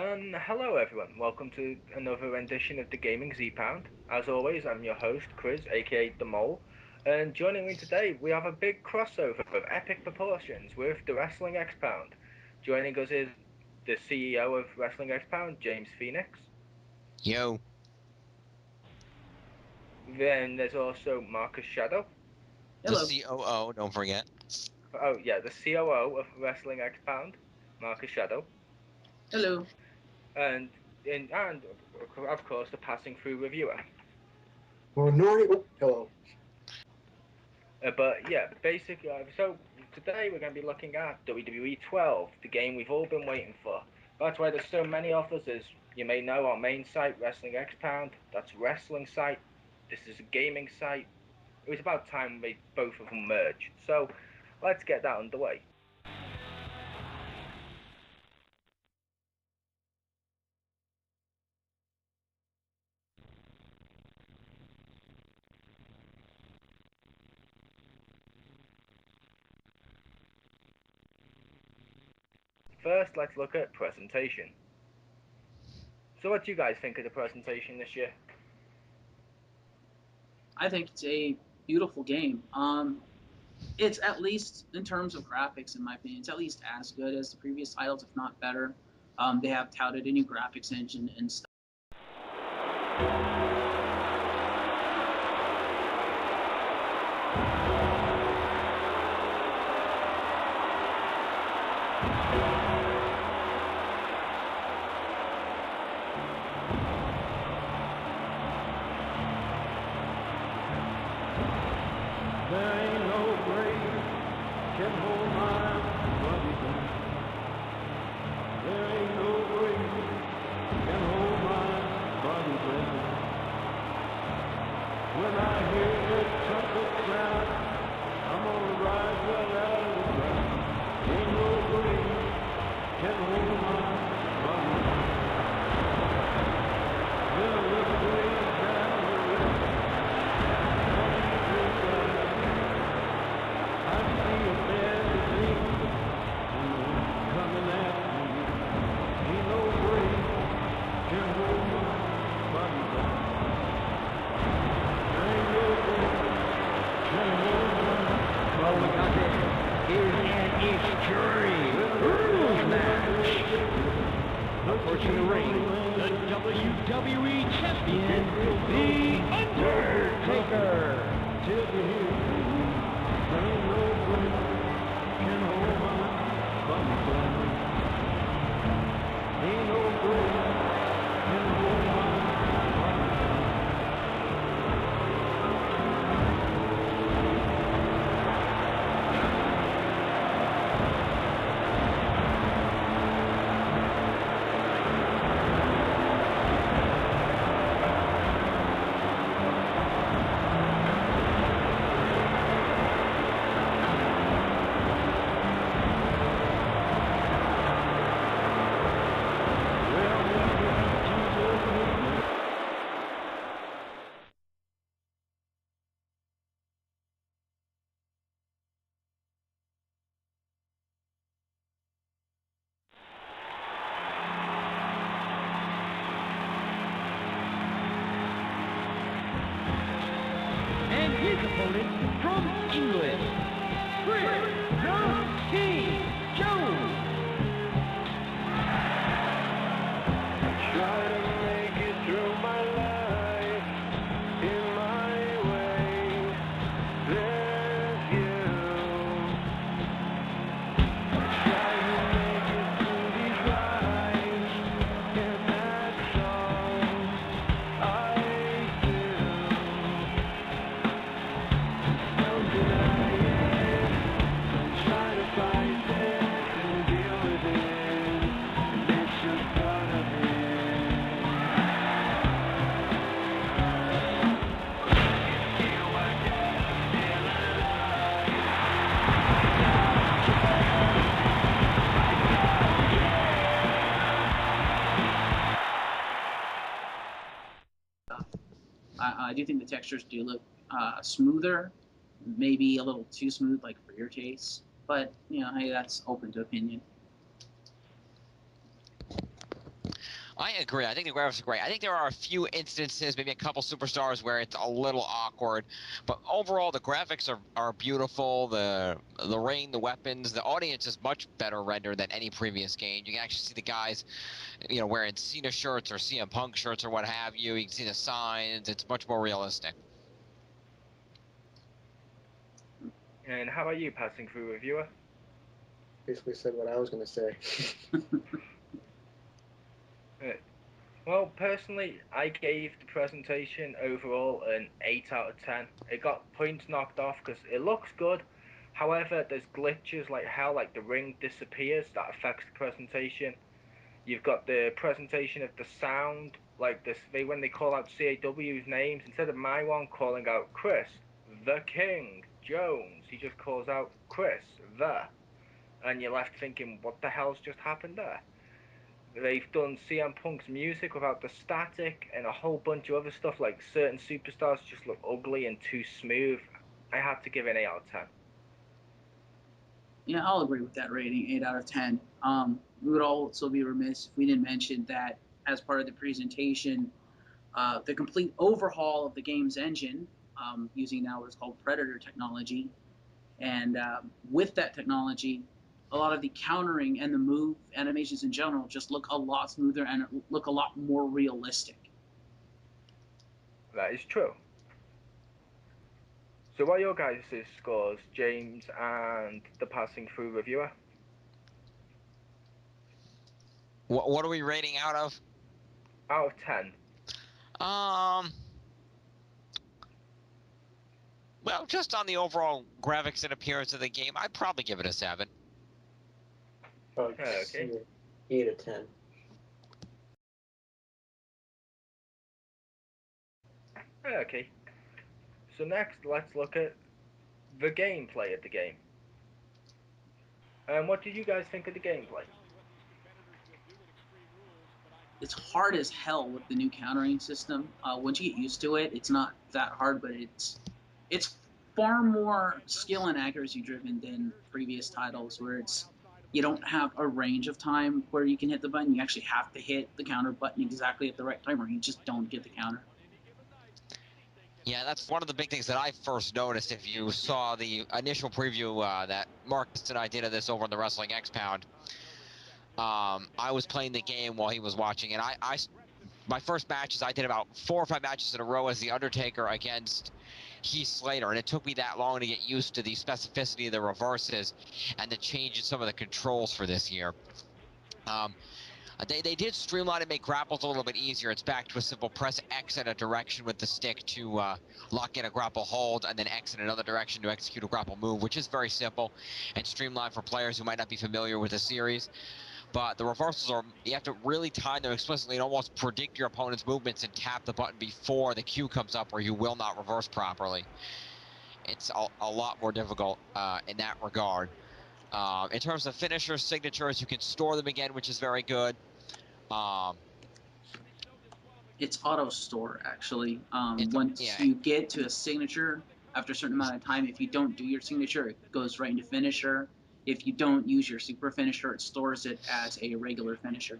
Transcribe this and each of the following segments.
Hello everyone, welcome to another rendition of the GamingZpound. As always, I'm your host, Chris, aka The Mole, and joining me today, we have a big crossover of epic proportions with the WrestlingXpound. Joining us is the CEO of WrestlingXpound, James Phoenix. Yo. Then there's also Marcus Shadow. The Hello. COO, don't forget. Oh yeah, the COO of WrestlingXpound, Marcus Shadow. Hello. And of course the passing through reviewer. Well, no, hello. But yeah, basically, so today we're going to be looking at WWE 12, the game we've all been waiting for. That's why there's so many of us. As you may know, our main site, Wrestling Expound, that's a wrestling site. This is a gaming site. It was about time we both of them merged. So let's get that underway. First, let's look at presentation. So what do you guys think of the presentation this year? I think it's a beautiful game. It's at least in terms of graphics, in my opinion, it's at least as good as the previous titles, if not better. They have touted a new graphics engine and stuff. There ain't no grave can hold my body down. There ain't no grave can hold my body down. When I hear that trumpet sound, I'm gonna rise right out of the ground. Ain't no grave can hold my body down. There is a grave down the river. I see a bad disease coming after me. Ain't no grave can hold my body down. There ain't no grave can hold my Well, we got this. Here's an extreme rules match. Approaching the ring, the WWE Champion, The Undertaker. till you hear me. There ain't no grave can hold my body down. Ain't no grave can hold my body down. Well, Jesus, And his opponent from England, Chris the King Jones. try to make it through my life in my way. There's you. Try to make it through these lives, and that's all I do. Don't deny it. Try to fight it and deal with it. It's just part of it. I do think the textures do look smoother, maybe a little too smooth, like for your taste. But hey, that's open to opinion. I agree. I think the graphics are great. I think there are a few instances, maybe a couple superstars, where it's a little awkward. But overall, the graphics are beautiful. The ring, the weapons, the audience is much better rendered than any previous game. You can actually see the guys, wearing Cena shirts or CM Punk shirts or what have you. You can see the signs. It's much more realistic. And how about you, passing through reviewer? Basically said what I was going to say. Well, personally, I gave the presentation overall an 8 out of 10. It got points knocked off because it looks good. However, there's glitches like how like the ring disappears that affects the presentation. You've got the presentation of the sound, like this when they call out CAW's names, instead of my one calling out Chris, the King, Jones, he just calls out Chris, the. And you're left thinking, what the hell's just happened there? They've done CM Punk's music without the static and a whole bunch of other stuff, like certain superstars just look ugly and too smooth. I have to give it an 8 out of 10. Yeah, I'll agree with that rating, 8 out of 10. We would also be remiss if we didn't mention that as part of the presentation, the complete overhaul of the game's engine, using now what's called Predator technology. And with that technology, a lot of the countering and the move animations in general just look a lot smoother and look a lot more realistic. That is true. So what are your guys' scores, James and the passing through reviewer? What are we rating out of? Out of 10. Well, just on the overall graphics and appearance of the game, I'd probably give it a 7. Okay. 8 of 10. Okay. So next, let's look at the gameplay of the game. What did you guys think of the gameplay? It's hard as hell with the new countering system. Once you get used to it, it's not that hard, but it's far more skill and accuracy driven than previous titles, where you don't have a range of time where you can hit the button. You actually have to hit the counter button exactly at the right time, or you just don't get the counter. Yeah, that's one of the big things that I first noticed. If you saw the initial preview that Marcus and I did of this over on the WrestlingXpound, I was playing the game while he was watching, and my first matches, I did about 4 or 5 matches in a row as The Undertaker against Heath Slater, and it took me that long to get used to the specificity of the reverses and the change in some of the controls for this year. They did streamline and make grapples a little bit easier. It's back to a simple press X in a direction with the stick to lock in a grapple hold, and then X in another direction to execute a grapple move, which is very simple and streamlined for players who might not be familiar with the series. But the reversals you have to really time them explicitly and almost predict your opponent's movements and tap the button before the cue comes up, or you will not reverse properly. It's a lot more difficult in that regard. In terms of finishers, signatures, you can store them again, which is very good. It's auto store actually. Yeah. Once you get to a signature, after a certain amount of time, if you don't do your signature, it goes right into finisher. If you don't use your super finisher, it stores it as a regular finisher.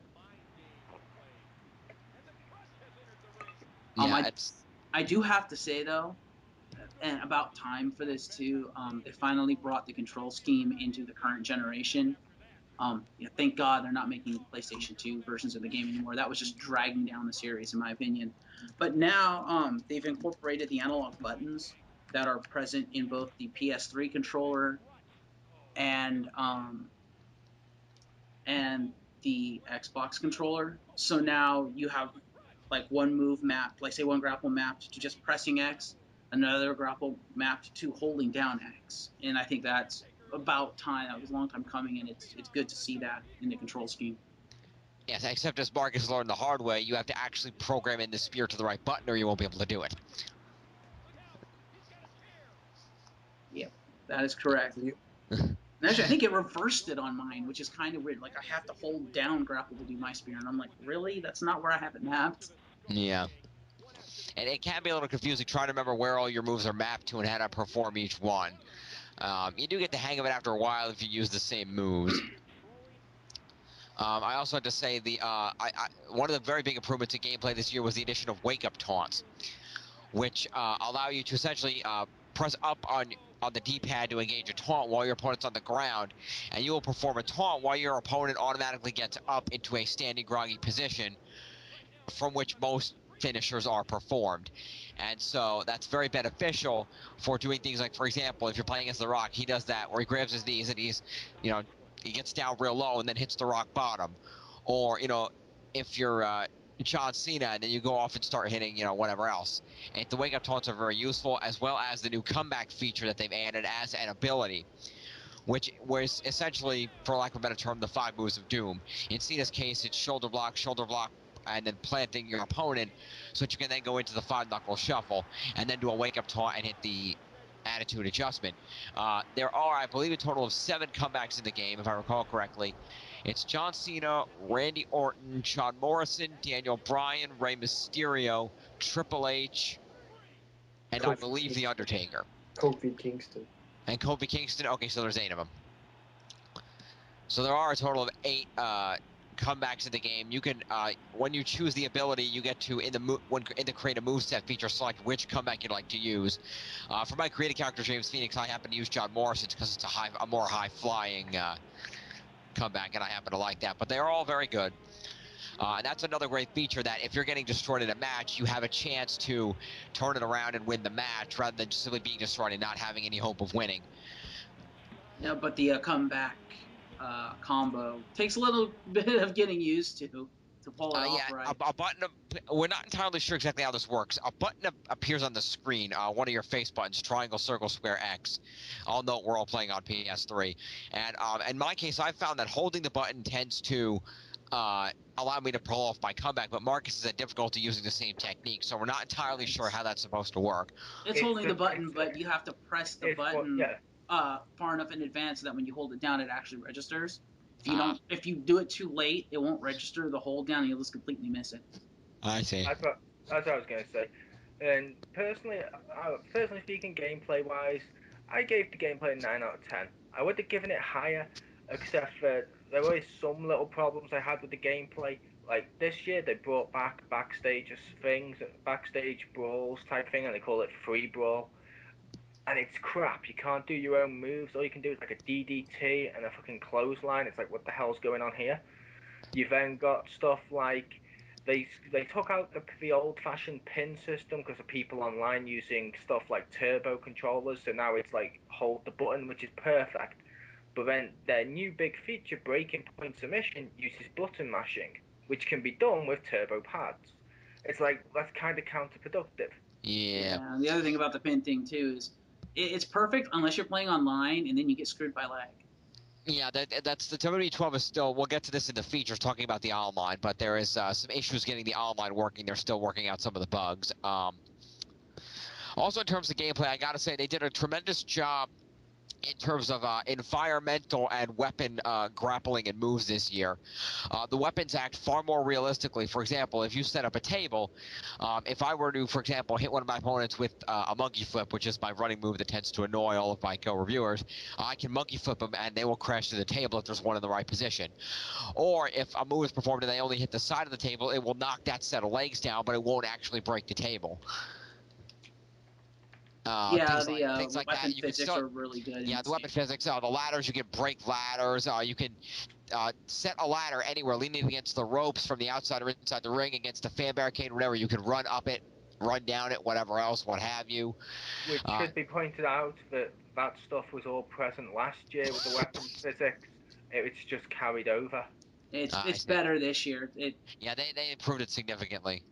Yeah, I do have to say though, and about time for this too. They finally brought the control scheme into the current generation. Yeah, thank God they're not making PlayStation 2 versions of the game anymore. That was just dragging down the series, in my opinion. But now they've incorporated the analog buttons that are present in both the PS3 controller and the Xbox controller. So now you have like one move mapped, like say one grapple mapped to just pressing X, another grapple mapped to holding down X. And I think that's about time. That was a long time coming, and it's good to see that in the control scheme. yes, except as Marcus learned the hard way, you have to actually program in the spear to the right button or you won't be able to do it. Yep, that is correct. And actually, I think it reversed it on mine, which is kind of weird. Like, I have to hold down grapple to do my spear, and I'm like, really? That's not where I have it mapped? Yeah. And it can be a little confusing trying to remember where all your moves are mapped to and how to perform each one. You do get the hang of it after a while if you use the same moves. I also had to say one of the very big improvements in gameplay this year was the addition of wake-up taunts, which allow you to essentially press up on the D-pad to engage a taunt while your opponent's on the ground, and you will perform a taunt while your opponent automatically gets up into a standing groggy position from which most finishers are performed. And so that's very beneficial for doing things like, for example, if you're playing against The Rock, he does that where he grabs his knees and he gets down real low and then hits the rock bottom. Or, if you're John Cena and then you go off and start hitting, whatever else. And the wake-up taunts are very useful, as well as the new comeback feature that they've added as an ability, which was essentially, for lack of a better term, the 5 moves of doom. In Cena's case, it's shoulder block, and then planting your opponent so that you can then go into the 5-knuckle shuffle and then do a wake-up taunt and hit the attitude adjustment. There are, I believe, a total of 7 comebacks in the game, if I recall correctly. It's John Cena, Randy Orton, Shawn Morrison, Daniel Bryan, Rey Mysterio, Triple H, and I believe The Undertaker. Kofi Kingston. And Kofi Kingston. Okay, so there's 8 of them. So there are a total of 8 comebacks in the game. You can, when you choose the ability, you get to, in the create a moveset feature, select which comeback you'd like to use. For my created character, James Phoenix, I happen to use John Morrison's because it's a more high-flying comeback, and I happen to like that. But they're all very good. And that's another great feature, that if you're getting destroyed in a match, you have a chance to turn it around and win the match rather than simply being destroyed and not having any hope of winning. Yeah, but the comeback combo takes a little bit of getting used to pull it off right. A button. We're not entirely sure exactly how this works. A button appears on the screen, one of your face buttons, triangle, circle, square, X. I'll note we're all playing on PS3. And in my case, I found that holding the button tends to allow me to pull off my comeback, but Marcus is at difficulty using the same technique, so we're not entirely sure how that's supposed to work. It's holding the button, but you have to press the button far enough in advance so that when you hold it down, it actually registers. If you do it too late, it won't register the hold down, and you'll just completely miss it. I see. That's what I was going to say. And personally speaking, gameplay-wise, I gave the gameplay a 9 out of 10. I would have given it higher, except for there were some little problems I had with the gameplay. Like this year, they brought back backstage brawls type thing, and they call it free brawl. And it's crap. You can't do your own moves. All you can do is like a DDT and a fucking clothesline. It's like, what the hell's going on here? You then got stuff like they took out the old-fashioned pin system because of people online using stuff like turbo controllers. So now it's like hold the button, which is perfect. But then their new big feature, breaking point submission, uses button mashing, which can be done with turbo pads. It's like, that's kind of counterproductive. Yeah. And the other thing about the pin thing too is it's perfect unless you're playing online, and then you get screwed by lag. Yeah, that's the WWE 12 is still. We'll get to this in the features talking about the online, but there is some issues getting the online working. They're still working out some of the bugs. Also, in terms of gameplay, I gotta say they did a tremendous job in terms of environmental and weapon grappling and moves this year. The weapons act far more realistically. For example, if you set up a table, if I were to, for example, hit one of my opponents with a monkey flip, which is my running move that tends to annoy all of my co-reviewers, I can monkey flip them and they will crash to the table if there's one in the right position. Or if a move is performed and they only hit the side of the table, it will knock that set of legs down, but it won't actually break the table. Things like weapon that. You physics are really good. Yeah, the weapon physics. The ladders, you can break ladders. You can set a ladder anywhere, leaning against the ropes from the outside or inside the ring, against the fan barricade, whatever. You can run up it, run down it, whatever else, what have you. Which should be pointed out that stuff was all present last year with the weapon physics. It's just carried over. It's better this year. They improved it significantly.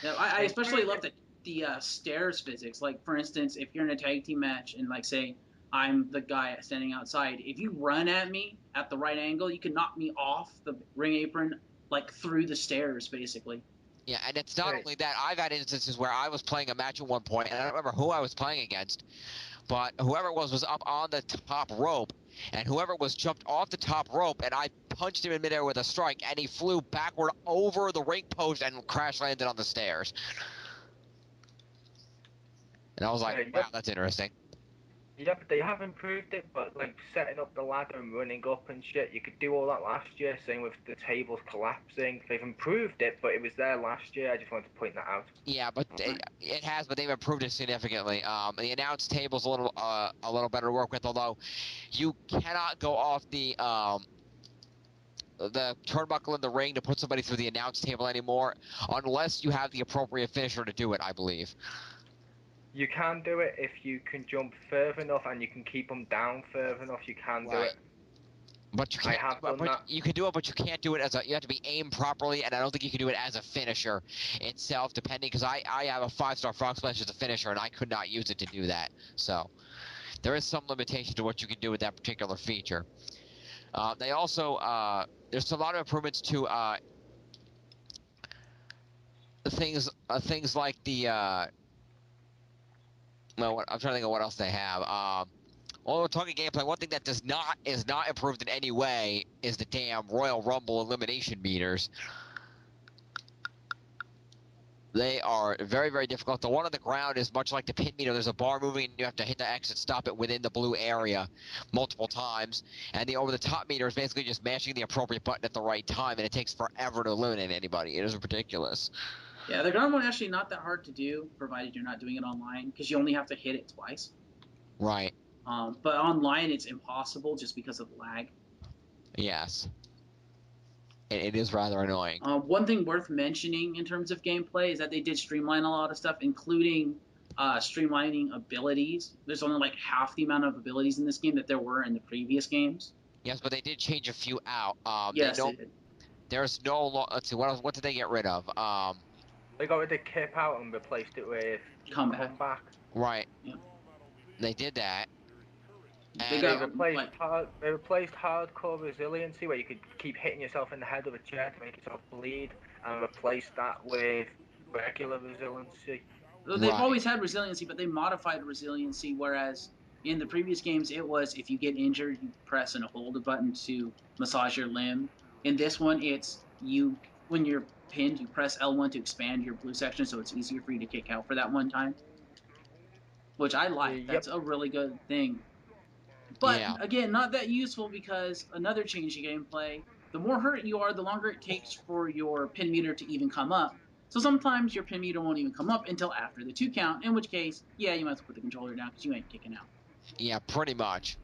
Yeah, I especially love the stairs physics. Like, for instance, if you're in a tag team match and, like, say I'm the guy standing outside, if you run at me at the right angle, you can knock me off the ring apron, like, through the stairs, basically. Yeah, and it's not only that. I've had instances where I was playing a match at one point, and I don't remember who I was playing against, but whoever it was up on the top rope, and whoever was jumped off the top rope, and I punched him in midair with a strike, and he flew backward over the ring post and crash landed on the stairs. And I was like, wow, that's interesting. Yeah, but they have improved it, but like setting up the ladder and running up and shit, you could do all that last year. Same with the tables collapsing. They've improved it, but it was there last year. I just wanted to point that out. Yeah, but it has, but they've improved it significantly. The announce table's a little better to work with, although you cannot go off the turnbuckle in the ring to put somebody through the announce table anymore, unless you have the appropriate finisher to do it, I believe. You can do it if you can jump further enough and you can keep them down further enough. You can do it. But you I can't. have done But that. you can do it, but you can't do it as a. You have to be aimed properly, and I don't think you can do it as a finisher itself. Depending, because I have a 5-star frog splash as a finisher, and I could not use it to do that. So there is some limitation to what you can do with that particular feature. They also there's a lot of improvements to things like the well, I'm trying to think of what else they have. While we're talking gameplay, one thing that is not improved in any way is the damn Royal Rumble elimination meters. They are very, very difficult. The one on the ground is much like the pin meter. There's a bar moving, and you have to hit the X and stop it within the blue area multiple times. And the over-the-top meter is basically just mashing the appropriate button at the right time, and it takes forever to eliminate anybody. It is ridiculous. Yeah, the ground one actually not that hard to do, provided you're not doing it online, because you only have to hit it twice. Right. But online, it's impossible just because of lag. Yes. It is rather annoying. One thing worth mentioning in terms of gameplay is that they did streamline a lot of stuff, including streamlining abilities. There's only like half the amount of abilities in this game that there were in the previous games. Yes, but they did change a few out. Yes, they did. There's no. Let's see. What did they get rid of? They got rid of Kip out and replaced it with Comeback. Right. Yeah. They did that. They And They got replaced hardcore resiliency, where you could keep hitting yourself in the head with a chair to make yourself bleed, and replaced that with regular resiliency. They've always had resiliency, but they modified resiliency. Whereas in the previous games, it was if you get injured, you press and hold a button to massage your limb. In this one, it's when you're pinned, you press L1 to expand your blue section, so it's easier for you to kick out for that one time. Which I like. Yep. That's a really good thing. But Yeah. again, not that useful because another change in gameplay, the more hurt you are, the longer it takes for your pin meter to even come up. So sometimes your pin meter won't even come up until after the 2 count, in which case, yeah, you might as well put the controller down because you ain't kicking out. Yeah, pretty much.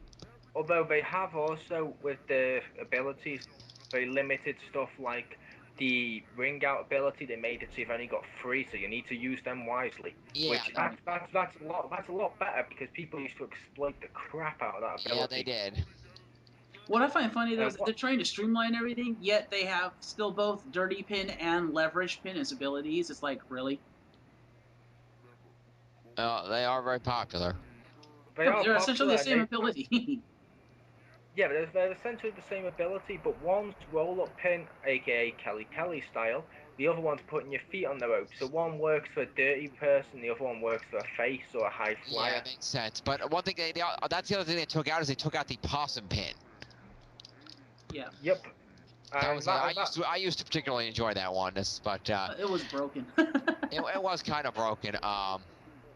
Although they have also, with the abilities, very limited stuff like the ring out ability. They made it so you've only got 3, so you need to use them wisely. Yeah. Which that's a lot better, because people used to exploit the crap out of that ability. Yeah, they did. What I find funny though is that they're trying to streamline everything, yet they have still both dirty pin and leverage pin as abilities. It's like, really? They are very popular. They're essentially the same ability. Yeah, but they're essentially the same ability, but one's roll-up pin, aka Kelly style. The other one's putting your feet on the rope. So one works for a dirty person, the other one works for a face or a high flyer. Yeah, it makes sense. But one thing that's the other thing they took out is they took out the possum pin. Yeah. Yep. I used to particularly enjoy that one, but it was broken. it was kind of broken. Yeah.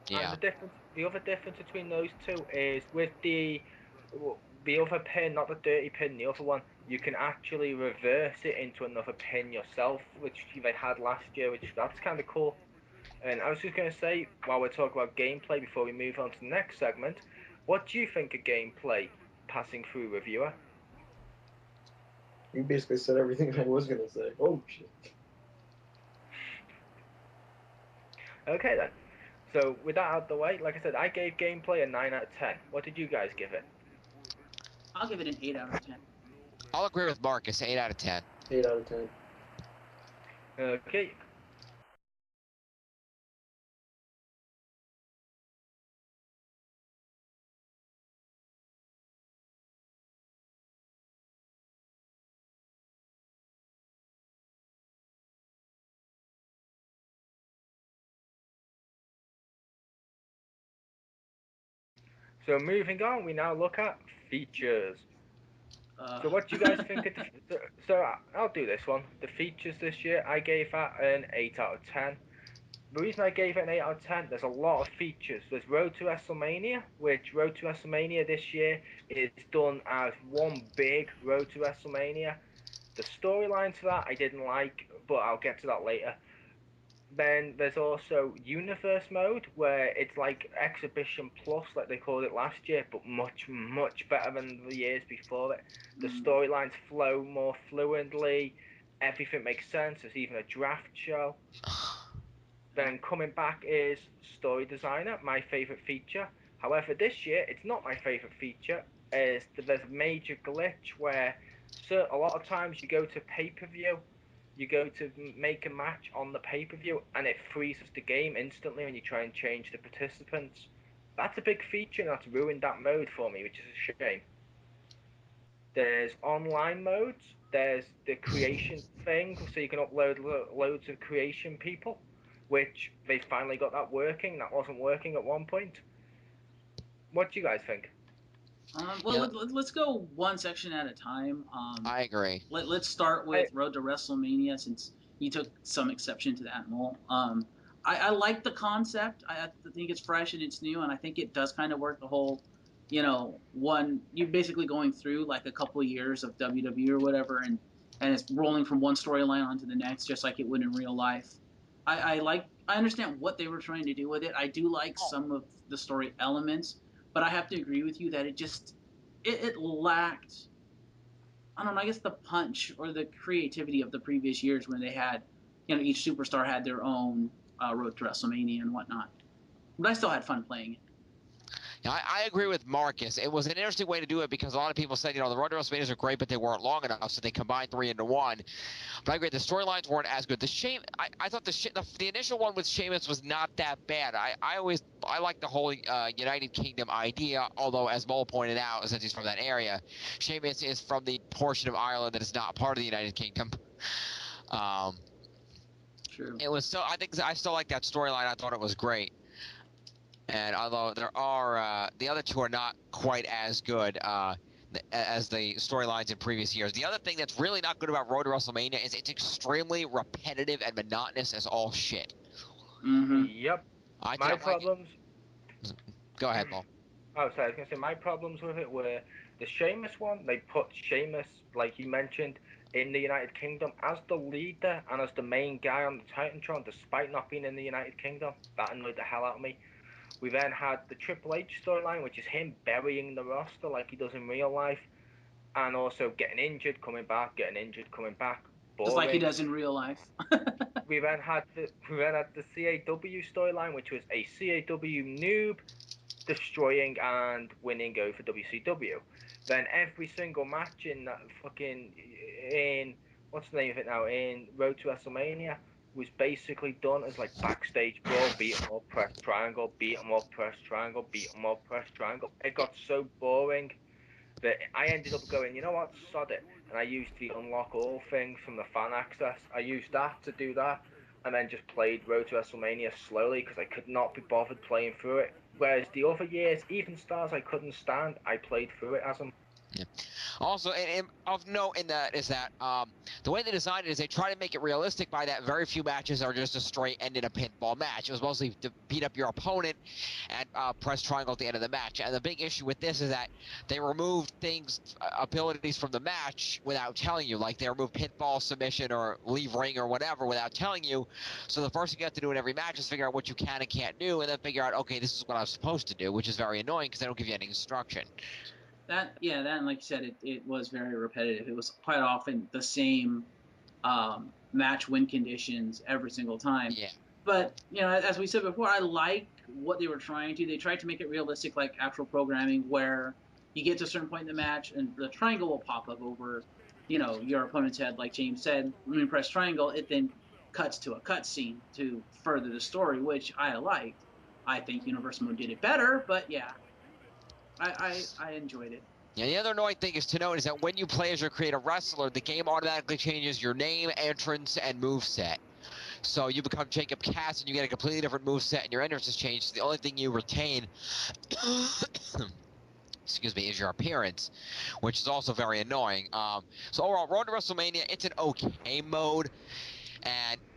And the other difference between those two is with the other pin, not the dirty pin, the other one, you can actually reverse it into another pin yourself, which they had last year, which that's kind of cool. And I was just going to say, while we're talking about gameplay, before we move on to the next segment, what do you think of gameplay passing through reviewer? You basically said everything I was going to say. Oh, shit. Okay then. So with that out of the way, like I said, I gave gameplay a 9 out of 10. What did you guys give it? I'll give it an 8 out of 10. I'll agree with Marcus, 8 out of 10. 8 out of 10. Okay. So moving on, we now look at features. So what do you guys think of so I'll do this one. The features this year, I gave that an 8 out of 10. the reason I gave it an 8 out of 10, there's a lot of features. There's Road to WrestleMania, which Road to WrestleMania this year is done as one big Road to WrestleMania. The storyline to that I didn't like, but I'll get to that later. Then there's also Universe mode, where it's like Exhibition Plus, like they called it last year, but much, much better than the years before it. The storylines flow more fluently, everything makes sense, there's even a draft show. Then coming back is Story Designer, my favourite feature. However, this year it's not my favourite feature. Is that there's a major glitch where a lot of times you go to pay-per-view, you go to make a match on the pay-per-view, and it freezes the game instantly when you try and change the participants. That's a big feature, and that's ruined that mode for me, which is a shame. There's online modes. There's the creation thing, so you can upload loads of creation people, which they finally got that working. That wasn't working at one point. What do you guys think? Well, let's go one section at a time. I agree. Let's start with Road to WrestleMania, since you took some exception to that, Mole. I like the concept. I think it's fresh and it's new, and I think it does kind of work the whole, you basically going through like a couple of years of WWE or whatever, and it's rolling from one storyline onto the next, just like it would in real life. I understand what they were trying to do with it. I do like some of the story elements, but I have to agree with you that it lacked, I don't know, I guess the punch or the creativity of the previous years when they had, each superstar had their own Road to WrestleMania and whatnot. But I still had fun playing it. Yeah, I agree with Marcus. It was an interesting way to do it because a lot of people said, the Road to WrestleManias are great, but they weren't long enough, so they combined 3 into 1. But I agree, the storylines weren't as good. I thought the initial one with Sheamus was not that bad. I like the whole United Kingdom idea, although as Mole pointed out, since he's from that area, Sheamus is from the portion of Ireland that is not part of the United Kingdom. True. It was I still like that storyline. I thought it was great. And although there are the other two are not quite as good as the storylines in previous years. The other thing that's really not good about Road to WrestleMania is it's extremely repetitive and monotonous as all shit. Mm-hmm. Yep. I My didn't problems. Go ahead, Paul. Oh, sorry. I was gonna say my problems with it were the Sheamus one. They put Sheamus, like you mentioned, in the United Kingdom as the leader and as the main guy on the Titantron, despite not being in the United Kingdom. That annoyed the hell out of me. We then had the Triple H storyline, which is him burying the roster like he does in real life, and also getting injured, coming back, getting injured, coming back. Boring. Just like he does in real life. we then had the CAW storyline, which was a CAW noob destroying and winning over WCW. Then every single match in that what's the name of it now, in Road to WrestleMania, was basically done as like backstage brawl, beat 'em up, press triangle, beat 'em up, press triangle, beat 'em up, press triangle. It got so boring that I ended up going, you know what, sod it. And I used the unlock all things from the fan access. I used that to do that, and then just played Road to WrestleMania slowly because I could not be bothered playing through it. Whereas the other years, even stars I couldn't stand, I played through it as them. Yeah. Also, and of note in that is that the way they designed it is they try to make it realistic by that very few matches are just a straight end in a pinball match. It was mostly to beat up your opponent and press triangle at the end of the match. And the big issue with this is that they removed abilities from the match without telling you. Like they removed pinball, submission, or leave ring or whatever without telling you. So the first thing you have to do in every match is figure out what you can and can't do, and then figure out, okay, this is what I'm supposed to do, which is very annoying because they don't give you any instruction. That and like you said, it was very repetitive. It was quite often the same match win conditions every single time. Yeah. But as we said before, I like what they were trying to. They tried to make it realistic, like actual programming, where you get to a certain point in the match and the triangle will pop up over, your opponent's head. Like James said, when you press triangle, it then cuts to a cutscene to further the story, which I liked. I think Universe Mode did it better, but yeah, I enjoyed it. Yeah, the other annoying thing is to note is that when you play as or create a wrestler, the game automatically changes your name, entrance, and moveset. So you become Jacob Cass and you get a completely different moveset and your entrance is changed. So the only thing you retain excuse me, is your appearance, which is also very annoying. So overall, Road to WrestleMania, it's an okay mode.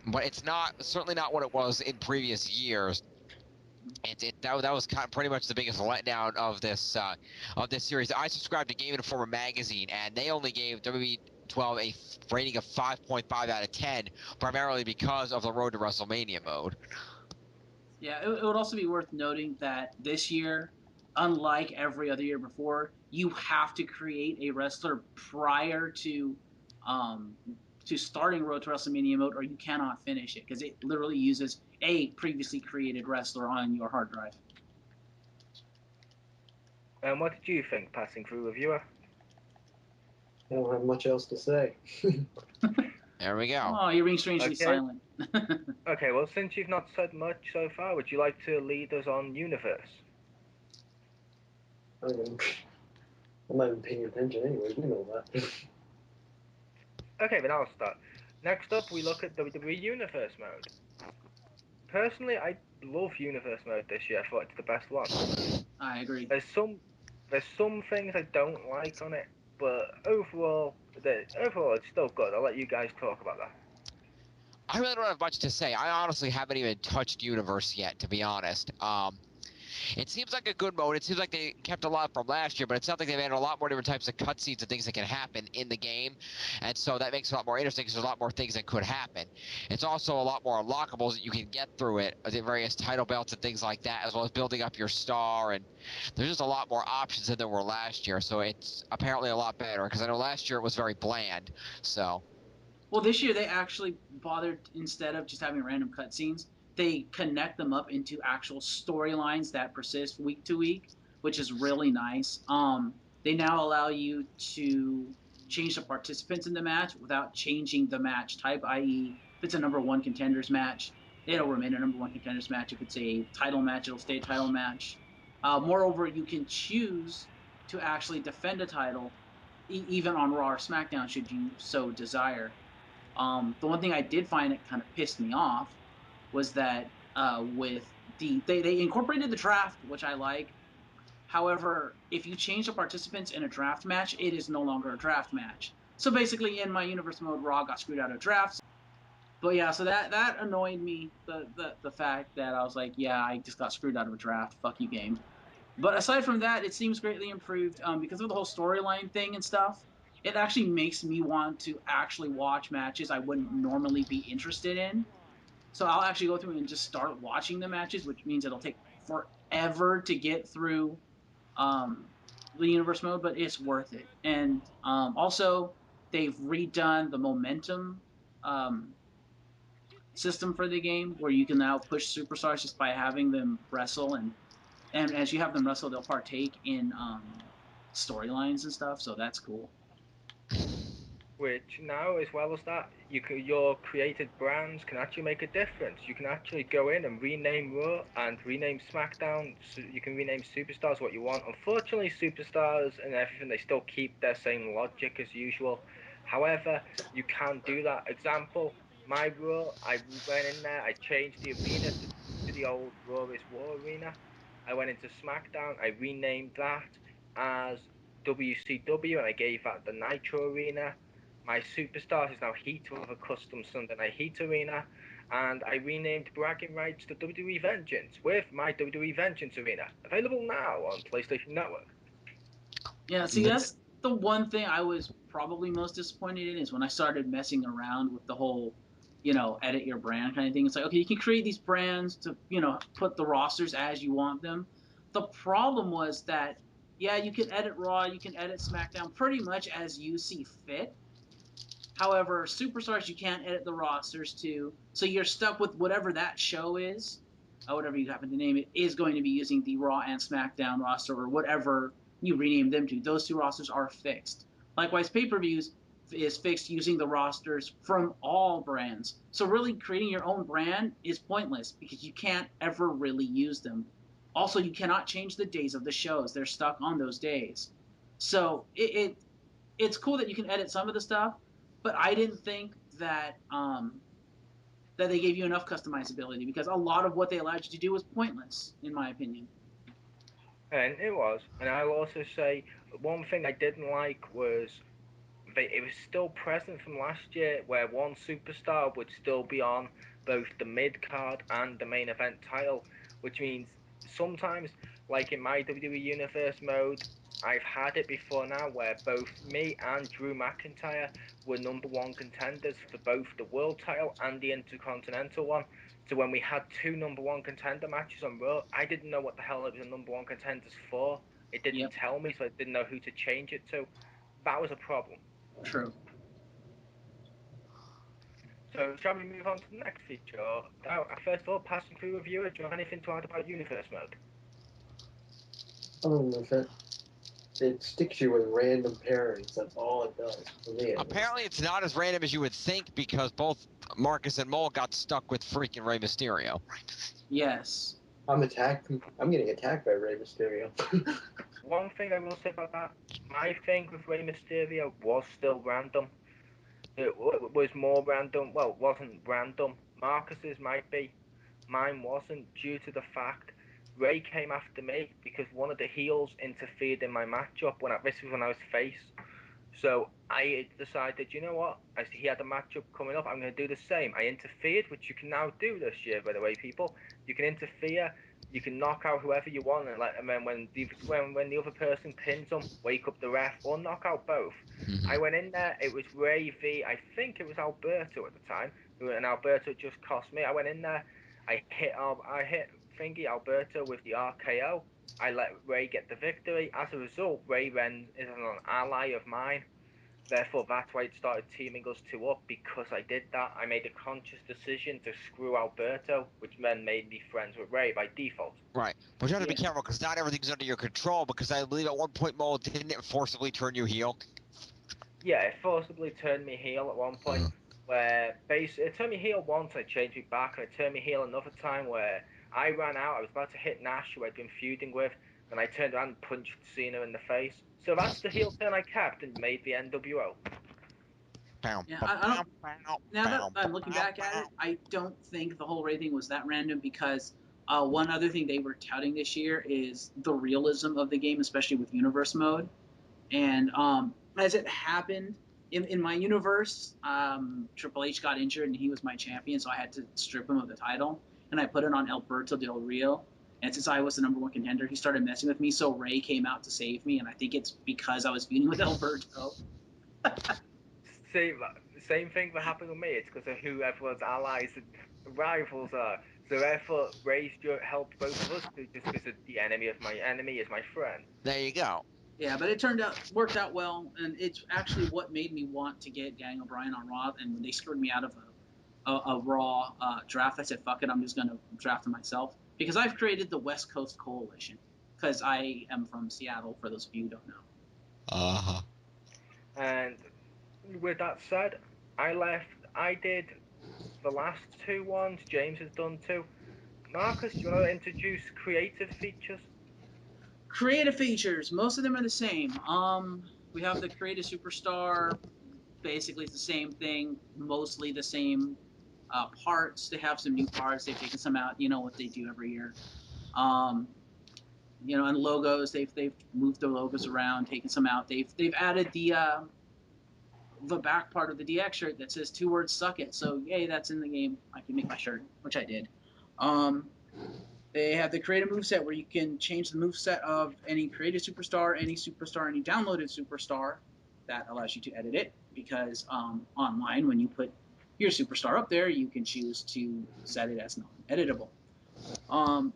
but it's certainly not what it was in previous years. That was pretty much the biggest letdown of this series. I subscribed to Game Informer magazine, and they only gave WWE 12 a rating of 5.5 out of 10, primarily because of the Road to WrestleMania mode. Yeah, it would also be worth noting that this year, unlike every other year before, you have to create a wrestler prior to starting Road to WrestleMania mode, or you cannot finish it because it literally uses a previously created wrestler on your hard drive. And what did you think, passing through reviewer? I don't have much else to say. There we go. Oh, you're being strangely Okay. silent. Okay, well, since you've not said much so far, would you like to lead us on Universe? I don't even, I'm not even paying attention anyway. You know that. Okay, then I'll start. Next up, we look at WWE Universe mode. Personally, I love Universe mode this year. I thought it's the best one. I agree. There's some things I don't like on it, but overall it's still good. I'll let you guys talk about that. I really don't have much to say. I honestly haven't even touched Universe yet, to be honest. It seems like a good mode. It seems like they kept a lot from last year, but it sounds like they've added a lot more different types of cutscenes and things that can happen in the game. And so that makes it a lot more interesting because there's a lot more things that could happen. It's also a lot more unlockables that you can get through it, the various title belts and things like that, as well as building up your star. And there's just a lot more options than there were last year. So it's apparently a lot better because I know last year it was very bland. So. Well, this year they actually bothered, instead of just having random cutscenes, they connect them up into actual storylines that persist week to week, which is really nice. They now allow you to change the participants in the match without changing the match type, i.e., if it's a number one contenders match, it'll remain a number one contenders match. If it's a title match, it'll stay a title match. Moreover, you can choose to actually defend a title, even on Raw or SmackDown, should you so desire. The one thing I did find that kind of pissed me off was that with they incorporated the draft, which I like. However, if you change the participants in a draft match, it is no longer a draft match. So basically, in my universe mode, Raw got screwed out of drafts. But yeah, so that annoyed me. The fact that I was like, yeah, I just got screwed out of a draft. Fuck you, game. But aside from that, it seems greatly improved because of the whole storyline thing and stuff. It actually makes me want to actually watch matches I wouldn't normally be interested in. So I'll actually go through and just start watching the matches, which means it'll take forever to get through um, the universe mode, but it's worth it. And also, they've redone the momentum um, system for the game, where you can now push superstars just by having them wrestle, and as you have them wrestle, they'll partake in storylines and stuff. So that's cool. Which now, as well as that, your created brands can actually make a difference. You can actually go in and rename Raw and rename SmackDown. So you can rename superstars what you want. Unfortunately, superstars and everything, they still keep their same logic as usual. However, you can do that. Example, my Raw, I went in there, I changed the arena to the old Raw is War arena. I went into SmackDown, I renamed that as WCW, and I gave that the Nitro arena. My superstars is now Heat with a custom Sunday Night Heat arena, and I renamed bragging rights to WWE Vengeance with my WWE Vengeance arena, available now on PlayStation Network. Yeah, see, that's the one thing I was probably most disappointed in is when I started messing around with the whole, edit your brand kind of thing. It's like, okay, you can create these brands to, put the rosters as you want them. The problem was that, yeah, you can edit Raw, you can edit SmackDown pretty much as you see fit. However, superstars you can't edit the rosters to, so you're stuck with whatever that show is, whatever you happen to name it, is going to be using the Raw and SmackDown roster or whatever you rename them to. Those two rosters are fixed. Likewise, pay-per-views is fixed using the rosters from all brands. So really creating your own brand is pointless because you can't ever really use them. Also, you cannot change the days of the shows. They're stuck on those days. So it's cool that you can edit some of the stuff, but I didn't think that they gave you enough customizability because a lot of what they allowed you to do was pointless, in my opinion. And it was. And I'll also say one thing I didn't like was it was still present from last year, where one superstar would still be on both the mid card and the main event title, which means sometimes, like in my WWE Universe mode, I've had it before now where both me and Drew McIntyre were number one contenders for both the world title and the Intercontinental one. So when we had two number one contender matches on Raw, I didn't know what the hell it was a number one contenders for. It didn't Yep. tell me, so I didn't know who to change it to. That was a problem. True. So shall we move on to the next feature? First of all, passing through reviewer, do you have anything to add about Universe mode? It sticks you with random pairings. That's all it does for me. Apparently, it's not as random as you would think because both Marcus and Mole got stuck with freaking Rey Mysterio. Yes. I'm getting attacked by Rey Mysterio. One thing I will say about that, my thing with Rey Mysterio was still random. It was more random. Well, it wasn't random. Marcus's might be. Mine wasn't, due to the fact Ray came after me because one of the heels interfered in my matchup this was when I was face. So I decided, you know what? As he had a matchup coming up, I'm going to do the same. I interfered, which you can now do this year, by the way, people. You can interfere. You can knock out whoever you want, and then when the other person pins them, wake up the ref or knock out both. I went in there. It was Ray v. I think it was Alberto at the time, and Alberto just cost me. I went in there. I hit Thingy Alberto with the RKO. I let Ray get the victory. As a result, Ray then is an ally of mine. Therefore, that's why it started teaming us two up, because I did that. I made a conscious decision to screw Alberto, which then made me friends with Ray by default. Right. But you have to be Yeah. careful because not everything's under your control because I believe at one point, Mole, didn't it forcibly turn you heel? Yeah, it forcibly turned me heel at one point, where it turned me heel once, I changed me back, and it turned me heel another time where I ran out. I was about to hit Nash, who I'd been feuding with, and I turned around and punched Cena in the face. So that's the heel turn I kept and made the NWO. Yeah, I don't. Now that I'm looking back at it, I don't think the whole Ray thing was that random because one other thing they were touting this year is the realism of the game, especially with universe mode. And as it happened in my universe, Triple H got injured and he was my champion, so I had to strip him of the title, and I put it on Alberto Del Rio. And since I was the number one contender, he started messing with me, so Ray came out to save me, and I think it's because I was feuding with Alberto. Same thing that happened with me. It's because of who everyone's allies and rivals are. So therefore, Ray's helped both of us two just because the enemy of my enemy is my friend. There you go. Yeah, but it worked out well, and it's actually what made me want to get Daniel O'Brien on Raw. And when they screwed me out of a Raw draft, I said, "Fuck it, I'm just gonna draft him myself," because I've created the West Coast Coalition because I am from Seattle. For those of you who don't know. And with that said, I did the last two ones. James has done two. Marcus, do you want to introduce creative features? Creative features, most of them are the same. We have the Creative Superstar. Basically, it's the same thing. Mostly the same parts. They have some new parts. They've taken some out. You know what they do every year. And logos. They've moved the logos around, taken some out. They've added the back part of the DX shirt that says two words "suck it." So yay, that's in the game. I can make my shirt, which I did. They have the creative moveset where you can change the moveset of any created superstar, any downloaded superstar. That allows you to edit it because online, when you put your superstar up there, you can choose to set it as non-editable.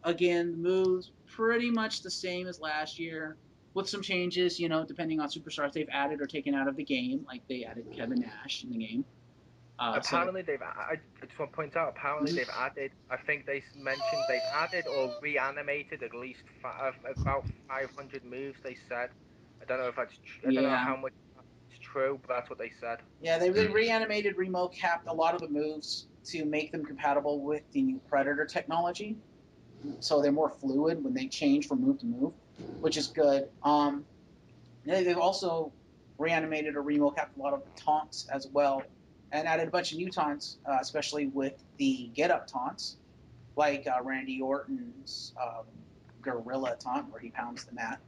Again, the moves pretty much the same as last year, with some changes, depending on superstars they've added or taken out of the game. Like they added Kevin Nash in the game. Apparently, I just want to point out. Apparently, they've added. I think they mentioned they've added or reanimated at least about 500 moves. They said. I don't know if that's. I don't know how much it's true, but that's what they said. Yeah, they reanimated, remocapped a lot of the moves to make them compatible with the new Predator technology, so they're more fluid when they change from move to move, which is good. They've also reanimated or remocapped a lot of taunts as well, and added a bunch of new taunts, especially with the get-up taunts, like Randy Orton's Gorilla taunt, where he pounds the mat.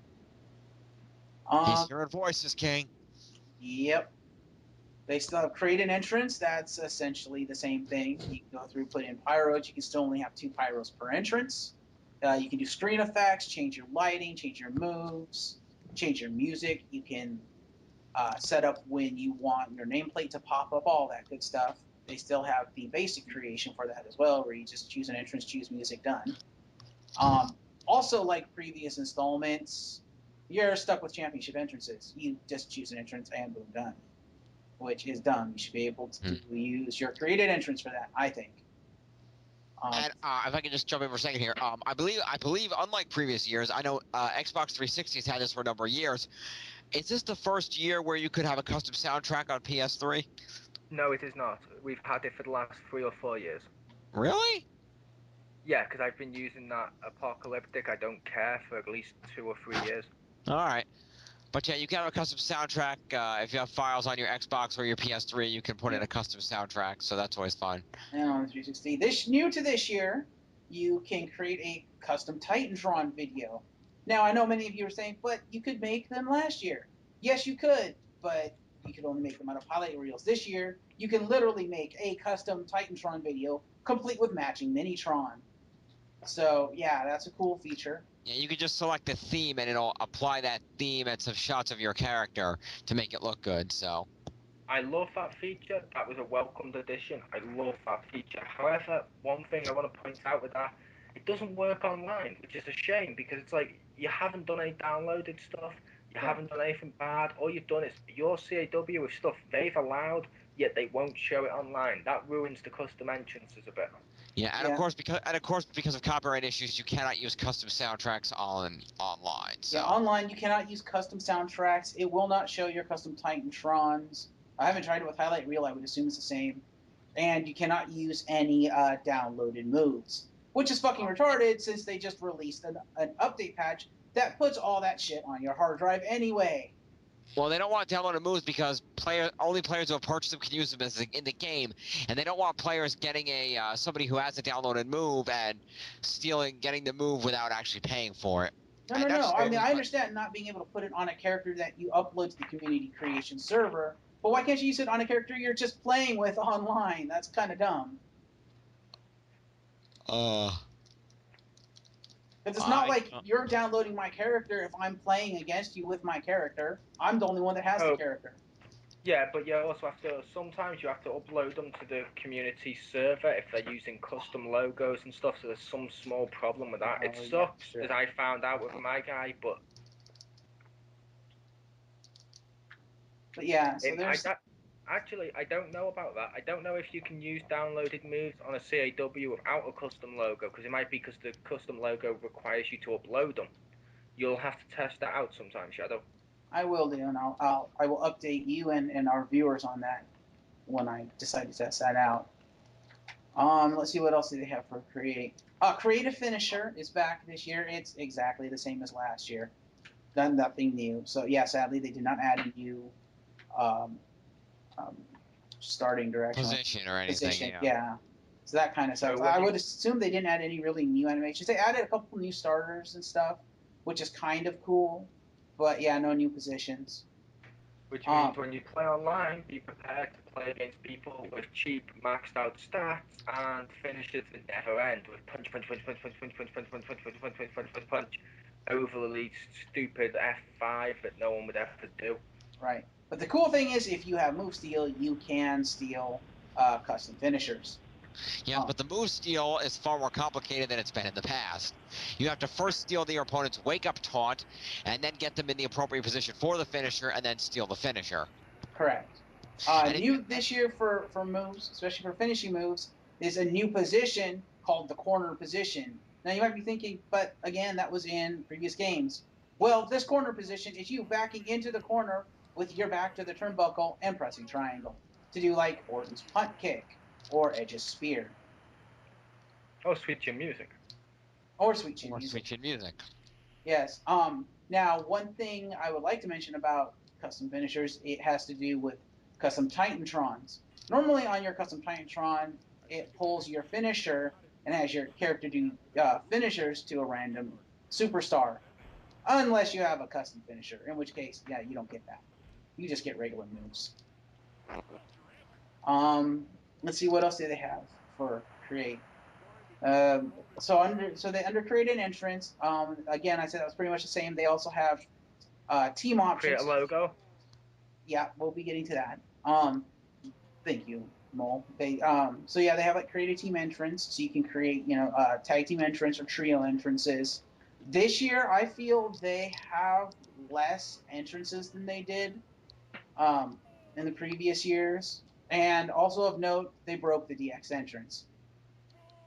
He's hearing voices, King. Yep. They still have create an entrance. That's essentially the same thing. You can go through, put in pyros. You can still only have 2 pyros per entrance. You can do screen effects, change your lighting, change your moves, change your music. You can set up when you want your nameplate to pop up, all that good stuff. They still have the basic creation for that as well, where you just choose an entrance, choose music, done. Also, like previous installments, you're stuck with championship entrances. You just choose an entrance and boom, done. Which is dumb. You should be able to use your created entrance for that, I think. And if I can just jump in for a second here, I believe, unlike previous years, I know Xbox 360 has had this for a number of years. Is this the first year where you could have a custom soundtrack on PS3? No, it is not. We've had it for the last 3 or 4 years. Really? Yeah, because I've been using that Apocalyptic I Don't Care for at least 2 or 3 years. All right. But yeah, you can have a custom soundtrack. If you have files on your Xbox or your PS3, you can put in a custom soundtrack, so that's always fun. And on 360, new to this year, you can create a custom Titantron video. Now, I know many of you are saying, but you could make them last year. Yes, you could, but you could only make them out of highlight reels. This year, you can literally make a custom Titantron video, complete with matching Minitron. So, yeah, that's a cool feature. Yeah, you can just select the theme, and it'll apply that theme and some shots of your character to make it look good, so... I love that feature. That was a welcomed addition. I love that feature. However, one thing I want to point out with that, it doesn't work online, which is a shame because it's like you haven't done any downloaded stuff, you haven't done anything bad. All you've done is your CAW with stuff they've allowed, yet they won't show it online. That ruins the custom entrances a bit. Yeah, and of course, because of copyright issues, you cannot use custom soundtracks online. So. Yeah, online you cannot use custom soundtracks. It will not show your custom Titantrons. I haven't tried it with highlight reel. I would assume it's the same. And you cannot use any downloaded moves, which is fucking retarded since they just released an update patch that puts all that shit on your hard drive anyway. Well, they don't want downloaded moves because only players who have purchased them can use them in the game, and they don't want players getting somebody who has a downloaded move and getting the move without actually paying for it. No. I mean, I understand not being able to put it on a character that you upload to the community creation server, but why can't you use it on a character you're just playing with online? That's kind of dumb. Because it's not like you're downloading my character if I'm playing against you with my character. I'm the only one that has the character. Yeah, but you also have to, sometimes you have to upload them to the community server if they're using custom logos and stuff, so there's some small problem with that. It sucks, as I found out with my guy, but... But yeah, so there's... Actually, I don't know about that. I don't know if you can use downloaded moves on a CAW without a custom logo, because it might be because the custom logo requires you to upload them. You'll have to test that out sometime, Shadow. I will do, and I will update you and our viewers on that when I decide to test that out. Let's see what else do they have for create. Creative Finisher is back this year. It's exactly the same as last year. Done nothing new. So yeah, sadly they did not add a new starting direction. Position or anything. Yeah. So that kind of sucks. So I would assume they didn't add any really new animations. They added a couple new starters and stuff, which is kind of cool. But yeah, no new positions. Which means when you play online, be prepared to play against people with cheap, maxed out stats and finishes that never end with punch, overly stupid F5 that no one would ever do. Right. But the cool thing is, if you have move steal, you can steal custom finishers. Yeah, but the move steal is far more complicated than it's been in the past. You have to first steal your opponent's wake-up taunt, and then get them in the appropriate position for the finisher, and then steal the finisher. Correct. New this year for moves, especially for finishing moves, is a new position called the corner position. Now you might be thinking, but again, that was in previous games. Well, this corner position is you backing into the corner with your back to the turnbuckle and pressing triangle to do like Orton's punt kick or Edge's spear. Or Sweet Chin Music. Or Sweet Chin Music. Yes. Now, one thing I would like to mention about custom finishers, it has to do with custom Titantrons. Normally on your custom Titantron, it pulls your finisher and has your character do finishers to a random superstar. Unless you have a custom finisher, in which case, yeah, you don't get that. You just get regular moves. Let's see what else do they have for create. So they under create an entrance. Again, I said that was pretty much the same. They also have team Create a options. logo. Yeah, we'll be getting to that. Thank you, Mole. So yeah, they have like create a team entrance, so you can create, tag team entrance or trio entrances. This year, I feel they have less entrances than they did in the previous years. And also of note, they broke the DX entrance.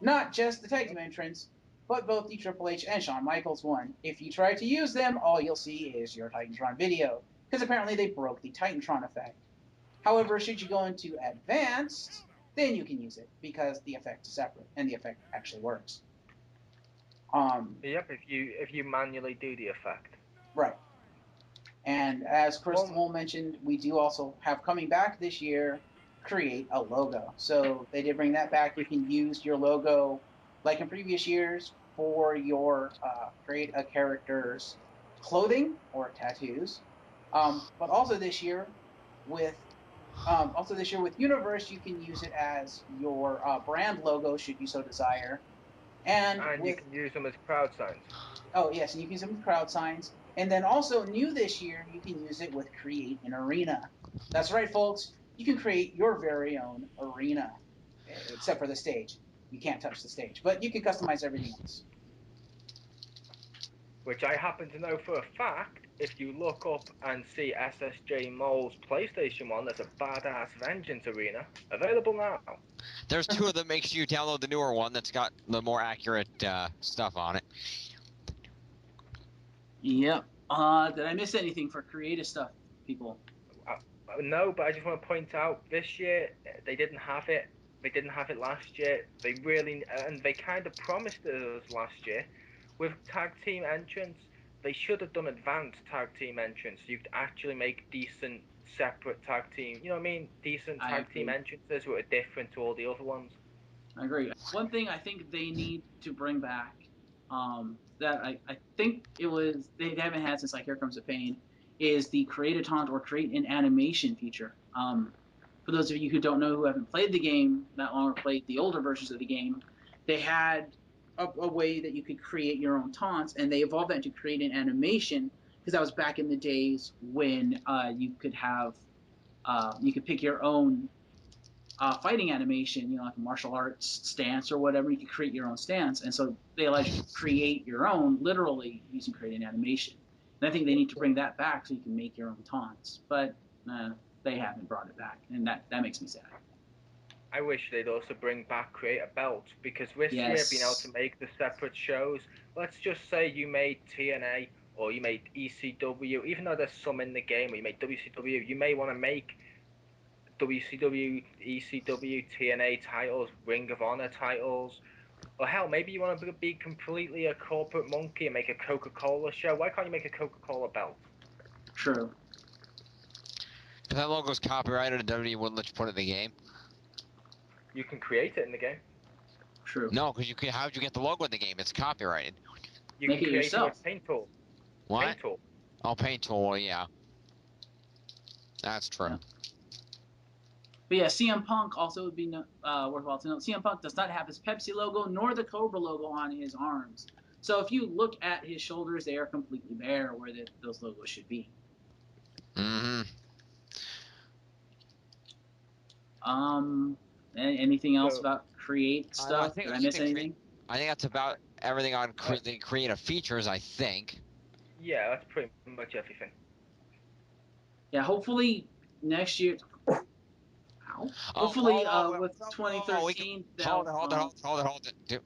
Not just the tag team entrance, but both the Triple H and Shawn Michaels one. If you try to use them, all you'll see is your Titantron video, because apparently they broke the Titantron effect. However, should you go into advanced, then you can use it because the effect is separate and the effect actually works. Yep, if you manually do the effect. Right. And as Chris Mole mentioned, we do also have coming back this year, create a logo. So they did bring that back. You can use your logo like in previous years for your create a character's clothing or tattoos. But also this year with Universe, you can use it as your brand logo should you so desire. And And you with can use them as crowd signs. Oh, yes, and you can use them with crowd signs. And then also new this year, you can use it with Create an Arena. That's right, folks. You can create your very own arena, except for the stage. You can't touch the stage, but you can customize everything else. Which I happen to know for a fact, if you look up and see SSJ Mole's PlayStation 1, there's a badass Vengeance arena available now. There's two of them. Make sure you download the newer one that's got the more accurate stuff on it. Yep. Did I miss anything for creative stuff, people? No, but I just want to point out this year they didn't have it. They didn't have it last year. They really, and they kind of promised it us last year with tag team entrance. They should have done advanced tag team entrance. So you could actually make decent separate tag team. You know what I mean? Decent I tag team agree. entrances were different to all the other ones. I agree. One thing I think they need to bring back, that I think they haven't had since like Here Comes the Pain, is the create a taunt or create an animation feature. For those of you who don't know, who haven't played the game that long or played the older versions of the game, they had a way that you could create your own taunts, and they evolved that to create an animation, because that was back in the days when you could pick your own fighting animation, like a martial arts stance or whatever. You could create your own stance, and so they allow you to create your own, literally using creating animation. And I think they need to bring that back so you can make your own taunts, but they haven't brought it back, and that makes me sad. I wish they'd also bring back Create a Belt, because this year being able to Yes. make the separate shows, let's just say you made TNA or you made ECW, even though there's some in the game, or you made WCW, you may want to make WCW, ECW, TNA titles, Ring of Honor titles, or hell, maybe you want to be completely a corporate monkey and make a Coca-Cola show. Why can't you make a Coca-Cola belt? True. If that logo's copyrighted and WWE wouldn't let you put it in the game. You can create it in the game. True. No, because how'd you get the logo in the game? It's copyrighted. You Make can it create yourself. it with Paint Tool. What? Paint Tool. Oh, Paint Tool, yeah. That's true. Yeah. But yeah, CM Punk also would be worthwhile to note. CM Punk does not have his Pepsi logo nor the Cobra logo on his arms. So if you look at his shoulders, they are completely bare where those logos should be. Mm-hmm. Anything else about create stuff? Did I miss anything? I think that's about everything on the creative features, I think. Yeah, that's pretty much everything. Yeah, hopefully next year. Hopefully with 2013. Hold it.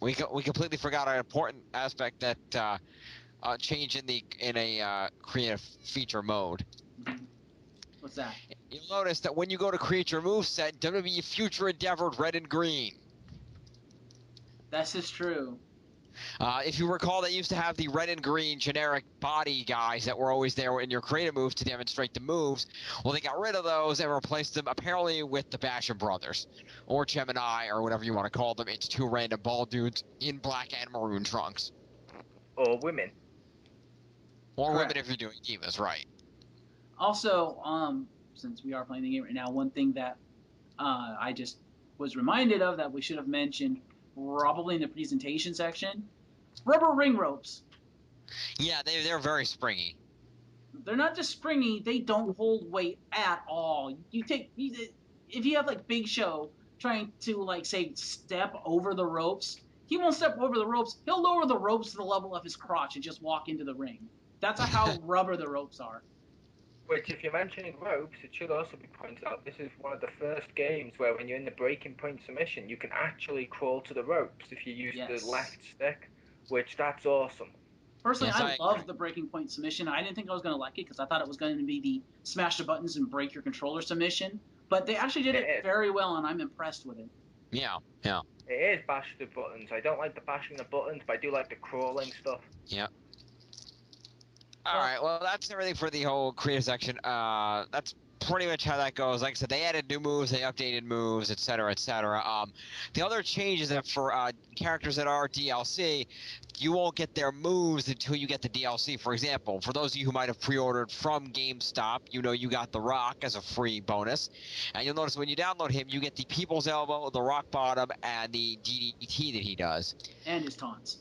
We completely forgot an important aspect that change in a creative feature mode. What's that? You'll notice that when you go to create your moveset, WWE Future endeavored red and green. This is true. If you recall, they used to have the red and green generic body guys that were always there in your creative moves to demonstrate the moves. Well, they got rid of those and replaced them apparently with the Basham Brothers, or Gemini, or whatever you want to call them. It's two random bald dudes in black and maroon trunks. Or women. Or Correct. women if you're doing divas, right. Also, since we are playing the game right now, one thing that I just was reminded of that we should have mentioned probably in the presentation section, rubber ring ropes. Yeah, they're very springy. They're not just springy, they don't hold weight at all. If you have like Big Show trying to like say step over the ropes, he won't step over the ropes. He'll lower the ropes to the level of his crotch and just walk into the ring. That's how rubber the ropes are. Which, if you're mentioning ropes, it should also be pointed out, this is one of the first games where when you're in the breaking point submission, you can actually crawl to the ropes if you use Yes. the left stick, which that's awesome. Personally, Yes, I I love agree. the breaking point submission. I didn't think I was going to like it because I thought it was going to be the smash the buttons and break your controller submission. But they actually did It it is. very well, and I'm impressed with it. Yeah. It is bash the buttons. I don't like the bashing the buttons, but I do like the crawling stuff. All right, well, that's everything for the whole creative section. That's pretty much how that goes. Like I said, they added new moves, they updated moves, etc., etc. The other change is that for characters that are DLC, you won't get their moves until you get the DLC. For example, for those of you who might have pre-ordered from GameStop, you know you got The Rock as a free bonus. And you'll notice when you download him, you get the People's Elbow, the Rock Bottom, and the DDT that he does. And his taunts.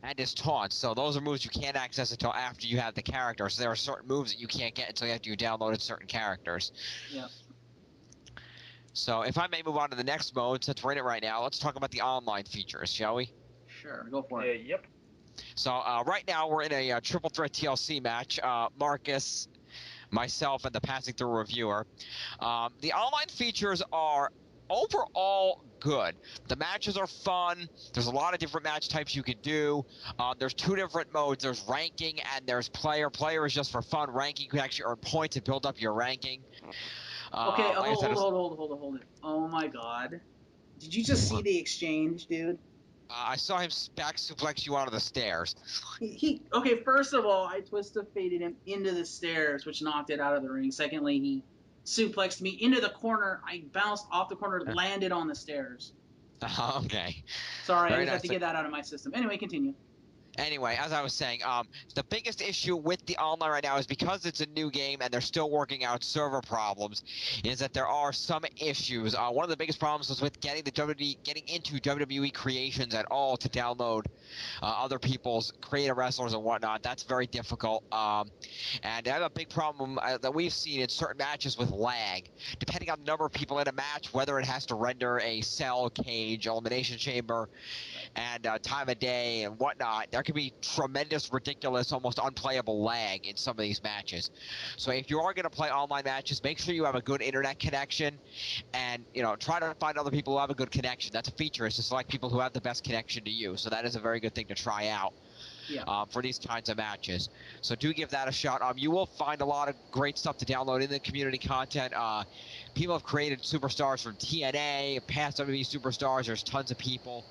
And his taunts. So those are moves you can't access until after you have the character. So there are certain moves that you can't get until after you downloaded certain characters. Yep. So if I may move on to the next mode, since we're in it right now, let's talk about the online features, shall we? Sure, go for it. Yep. So right now we're in a triple threat TLC match. Marcus, myself, and the Passing Through Reviewer. The online features are overall good. The matches are fun. There's a lot of different match types you could do. There's two different modes. There's ranking and there's player. Player is just for fun. Ranking, you can actually earn points and build up your ranking. Okay, like I said, hold it. Oh my god. Did you just see the exchange, dude? I saw him back suplex you onto the stairs. Okay, first of all, I twisted faded him into the stairs, which knocked it out of the ring. Secondly, he suplexed me into the corner. I bounced off the corner, landed on the stairs. Okay. Sorry, Very I just had nice. to get that out of my system. Anyway, continue. Anyway, as I was saying, the biggest issue with the online right now is because it's a new game and they're still working out server problems, is that there are some issues. One of the biggest problems was with getting into WWE creations at all to download other people's creative wrestlers and whatnot. That's very difficult. And I have a big problem that we've seen in certain matches with lag. Depending on the number of people in a match, whether it has to render a cell, cage, elimination chamber, and time of day and whatnot, there can be tremendous, ridiculous, almost unplayable lag in some of these matches. So if you are going to play online matches, make sure you have a good internet connection, and try to find other people who have a good connection. That's a feature, is to select people who have the best connection to you. So that is a very good thing to try out. Yeah. For these kinds of matches. So do give that a shot. You will find a lot of great stuff to download in the community content. People have created superstars from TNA, past WWE superstars. There's tons of people.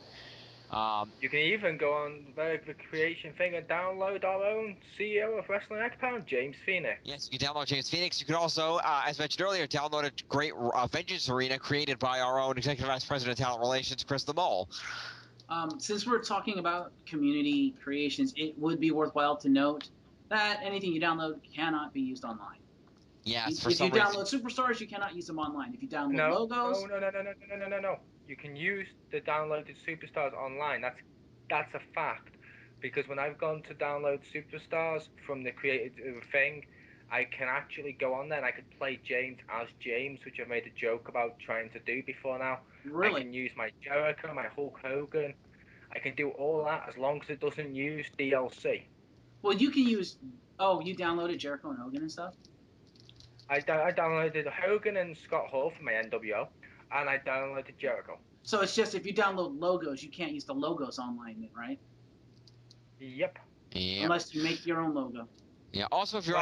You can even go on the creation thing and download our own CEO of WrestlingXpound, James Phoenix. Yes, you can download James Phoenix. You can also, as mentioned earlier, download a great Vengeance Arena created by our own Executive Vice President of Talent Relations, Chris the Mole. Since we're talking about community creations, it would be worthwhile to note that anything you download cannot be used online. Yes, if you download superstars, you cannot use them online. If you download logos, no. You can use the downloaded superstars online. That's a fact. Because when I've gone to download superstars from the created thing, I can actually go on there and I could play James as James, which I've made a joke about trying to do before now. Really? I can use my Jericho, my Hulk Hogan. I can do all that as long as it doesn't use DLC. Well, you can use. Oh, you downloaded Jericho and Hogan and stuff? I downloaded Hogan and Scott Hall for my NWO, and I downloaded Jericho. So it's just if you download logos, you can't use the logos online then, right? Yep. Unless you make your own logo. Yeah. Also, if you're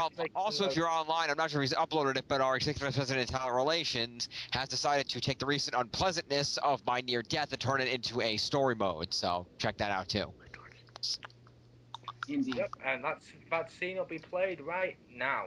online, I'm not sure if he's uploaded it, but our Executive Vice President of Talent Relations has decided to take the recent unpleasantness of my near death and turn it into a story mode. So check that out too. Indeed. Yep, and that scene will be played right now.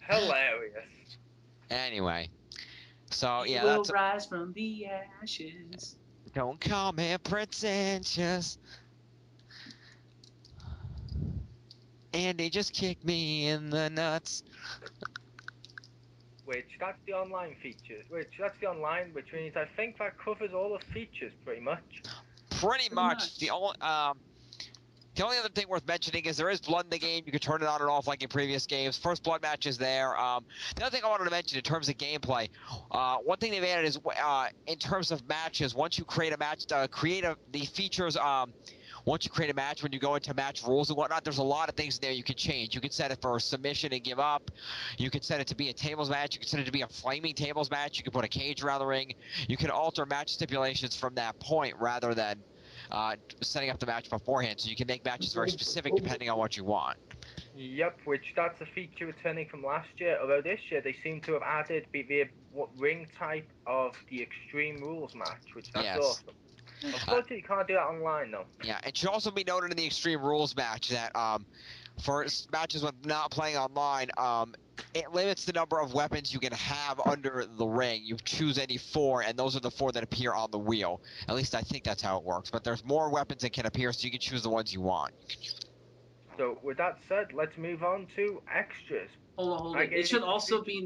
Hilarious. Anyway, so He yeah, will that's. rise from the ashes. Don't call me pretentious. Andy just kicked me in the nuts. Which that's the online feature. Which means I think that covers all the features pretty much. Pretty Pretty much. much. The only other thing worth mentioning is there is blood in the game. You can turn it on and off like in previous games. First blood match is there. The other thing I wanted to mention in terms of gameplay, one thing they've added is in terms of matches. Once you create a match, the features. Once you create a match, when you go into match rules and whatnot, there's a lot of things there you can change. You can set it for submission and give up. You can set it to be a tables match. You can set it to be a flaming tables match. You can put a cage around the ring. You can alter match stipulations from that point rather than setting up the match beforehand, so you can make matches very specific depending on what you want. Yep, which that's a feature returning from last year. Although this year they seem to have added the ring type of the Extreme Rules match, which that's Yes. awesome. Unfortunately, you can't do that online though. Yeah, it should also be noted in the Extreme Rules match that for matches when not playing online, it limits the number of weapons you can have under the ring. You choose any 4, and those are the 4 that appear on the wheel. At least I think that's how it works. But there's more weapons that can appear, so you can choose the ones you want. So with that said, let's move on to extras. Hold I it. gave It should also be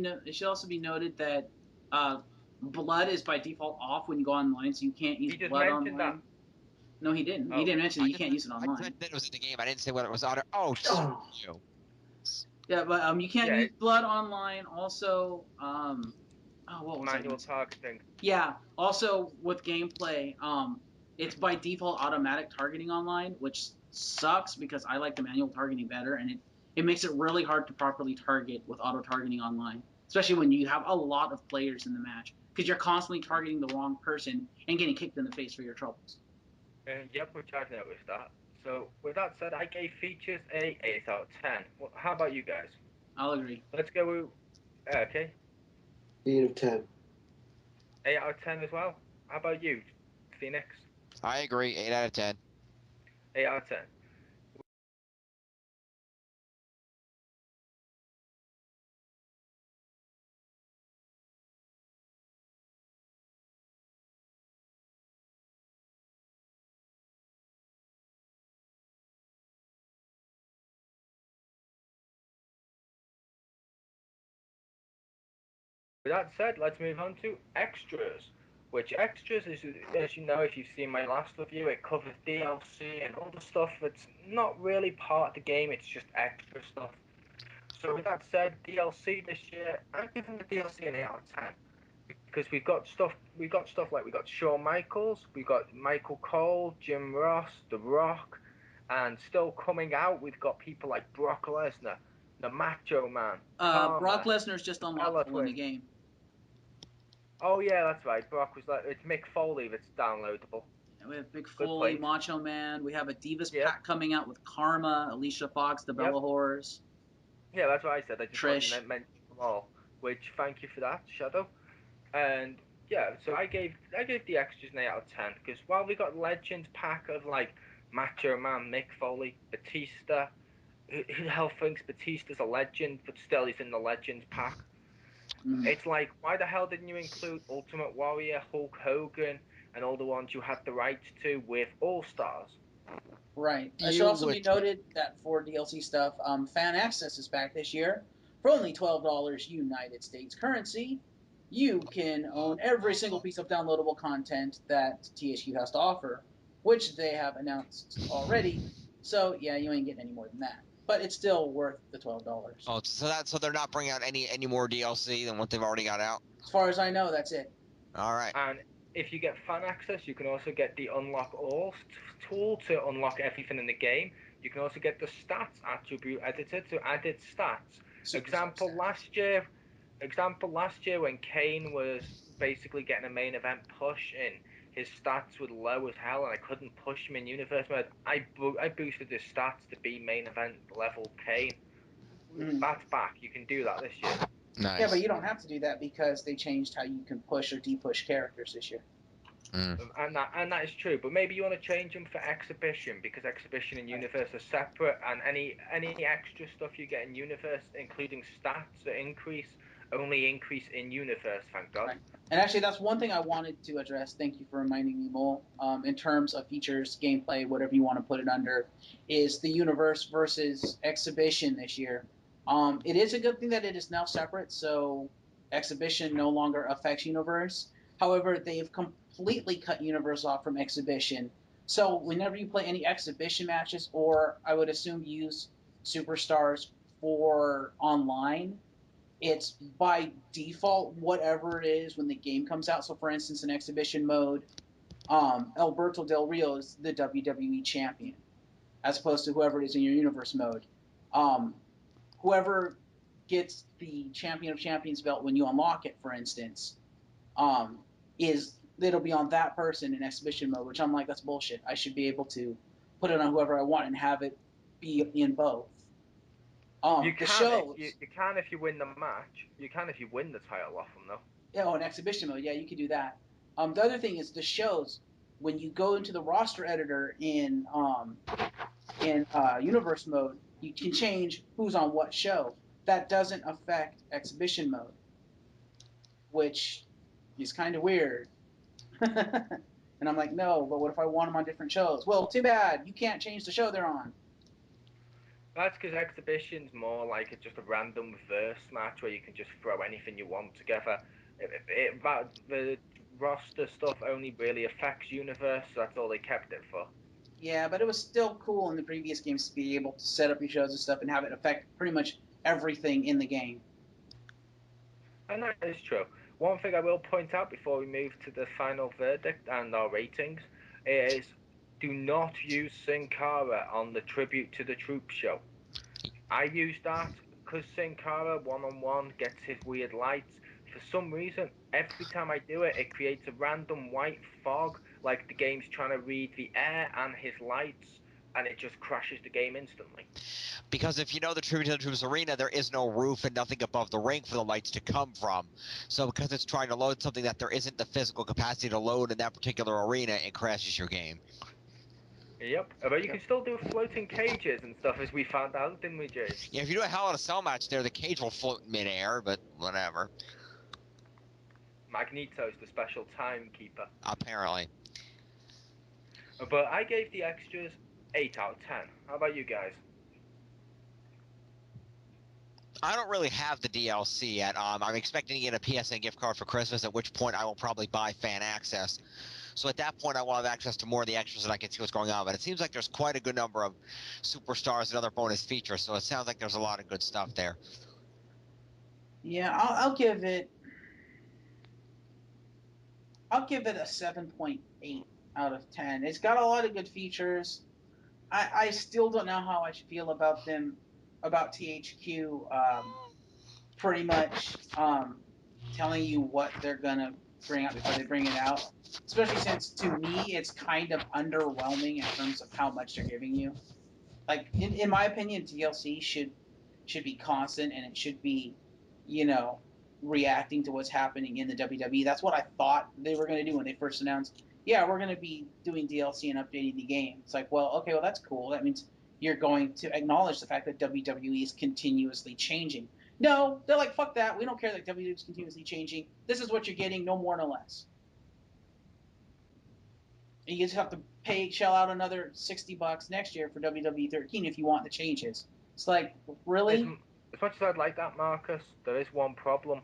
noted that blood is by default off when you go online, so you can't use He just blood mentioned online. that. No, he didn't. He Oh. didn't mention that you can't use it I just online. meant that it was in the game. I didn't say whether it was on it. Oh, Oh. you. Yeah, but you can't Yeah, use blood online. Also, what was I manual gonna say? targeting. Yeah. Also, with gameplay, it's by default automatic targeting online, which sucks because I like the manual targeting better, and it makes it really hard to properly target with auto targeting online, especially when you have a lot of players in the match, because you're constantly targeting the wrong person and getting kicked in the face for your troubles. Yep, which I've noticed that. So with that said, I gave features a 8 out of 10. Well, how about you guys? I'll agree. Let's go with okay, 8 of 10. 8 out of 10 as well. How about you, Phoenix? I agree. 8 out of 10. 8 out of 10. With that said, let's move on to extras. Which extras is, as you know, if you've seen my last review, it covers DLC and all the stuff that's not really part of the game. It's just extra stuff. So with that said, DLC this year, I'm giving the DLC an 8 out of 10 because we got stuff like we got Shawn Michaels, we got Michael Cole, Jim Ross, The Rock, and still coming out we've got people like Brock Lesnar, the Macho Man, Brock Karma, Lesnar's just the Bella unlockable in the Twins. game. Oh yeah, that's right. Brock was like it's Mick Foley that's downloadable. We have Big Good Foley, point. Macho Man. We have a Divas Yeah, pack coming out with Karma, Alicia Fox, the yep. Bella Whores, Yeah, that's what I said. I just wanted to Trish. mention them all. Which thank you for that, Shadow. And yeah, so I gave the extras an 8 out of 10 because while we got Legends pack of like Macho Man, Mick Foley, Batista, who the hell thinks Batista's a legend, but still he's in the Legends pack? Mm. It's like, why the hell didn't you include Ultimate Warrior, Hulk Hogan, and all the ones you had the rights to with All Stars? Right. It should You also be would. noted that for DLC stuff, Fan Access is back this year. For only $12 United States currency, you can own every single piece of downloadable content that THQ has to offer, which they have announced already. So yeah, you ain't getting any more than that. But it's still worth the $12. Oh, so they're not bringing out any more DLC than what they've already got out. As far as I know, that's it. All right. And if you get fan access, you can also get the unlock all tool to unlock everything in the game. You can also get the stats attribute editor to add its stats. Superstar Example last year when Kane was basically getting a main event push in, his stats were low as hell, and I couldn't push him in universe mode. I boosted his stats to be main event level Kane. Mhm. That's back. You can do that this year. Nice. Yeah, but you don't have to do that because they changed how you can push or depush characters this year. And that is true. But maybe you want to change them for exhibition, because exhibition and universe are separate, and any extra stuff you get in universe, including stats that increase, only increase in universe. Thank God. Right. And actually, that's one thing I wanted to address. Thank you for reminding me, Mole. In terms of features, gameplay, whatever you want to put it under, is the universe versus exhibition this year. It is a good thing that it is now separate, so exhibition no longer affects universe. However, they've completely cut universe off from exhibition. So whenever you play any exhibition matches, or I would assume use superstars for online, it's by default whatever it is when the game comes out. So, for instance, in exhibition mode, Alberto Del Rio is the WWE champion, as opposed to whoever it is in your universe mode. Whoever gets the champion of champions belt when you unlock it, for instance, is it'll be on that person in exhibition mode, which I'm like, that's bullshit. I should be able to put it on whoever I want and have it be in both. You The can if shows. you can if you win the match. You can if you win the title off them, though. Yeah, oh, an exhibition mode. Yeah, you could do that. The other thing is the shows. When you go into the roster editor in universe mode, you can change who's on what show. That doesn't affect exhibition mode, which is kind of weird. And I'm like, no, but what if I want them on different shows? Well, too bad. You can't change the show they're on. That's because exhibition's more like it's just a random verse match where you can just throw anything you want together. The roster stuff only really affects universe. So that's all they kept it for. Yeah, but it was still cool in the previous games to be able to set up your shows and stuff and have it affect pretty much everything in the game. And that is true. One thing I will point out before we move to the final verdict and our ratings is do not use Sin Cara on the Tribute to the Troops show. I use that because Sin Cara one-on-one gets his weird lights. For some reason, every time I do it, it creates a random white fog, like the game's trying to read the air and his lights, and it just crashes the game instantly. Because if you know the Tribute to the Troops arena, there is no roof and nothing above the ring for the lights to come from. So because it's trying to load something that there isn't the physical capacity to load in that particular arena, it crashes your game. Yep, but you can still do floating cages and stuff, as we found out, didn't we, Jay? Yeah, if you do a Hell in a Cell match there, the cage will float in midair, but whatever. Magneto's the special timekeeper. Apparently. But I gave the extras 8 out of 10. How about you guys? I don't really have the DLC yet. I'm expecting to get a PSN gift card for Christmas, at which point I will probably buy fan access. So at that point, I will have access to more of the extras and I can see what's going on. But it seems like there's quite a good number of superstars and other bonus features, so it sounds like there's a lot of good stuff there. Yeah, I'll give it. I'll give it a 7.8 out of 10. It's got a lot of good features. I still don't know how I should feel about them, about THQ, pretty much telling you what they're gonna bring out before they bring it out. Especially since to me it's kind of underwhelming in terms of how much they're giving you. Like in my opinion, DLC should be constant and it should be, you know, reacting to what's happening in the WWE. That's what I thought they were going to do when they first announced, yeah, we're going to be doing DLC and updating the game. It's like, well, okay, well, that's cool. That means you're going to acknowledge the fact that WWE is continuously changing. No, they're like, fuck that. We don't care that WWE is continuously changing. This is what you're getting, no more, no less. And you just have to shell out another $60 next year for WWE 13 if you want the changes. It's like, really? As much as I'd like that, Marcus, there is one problem.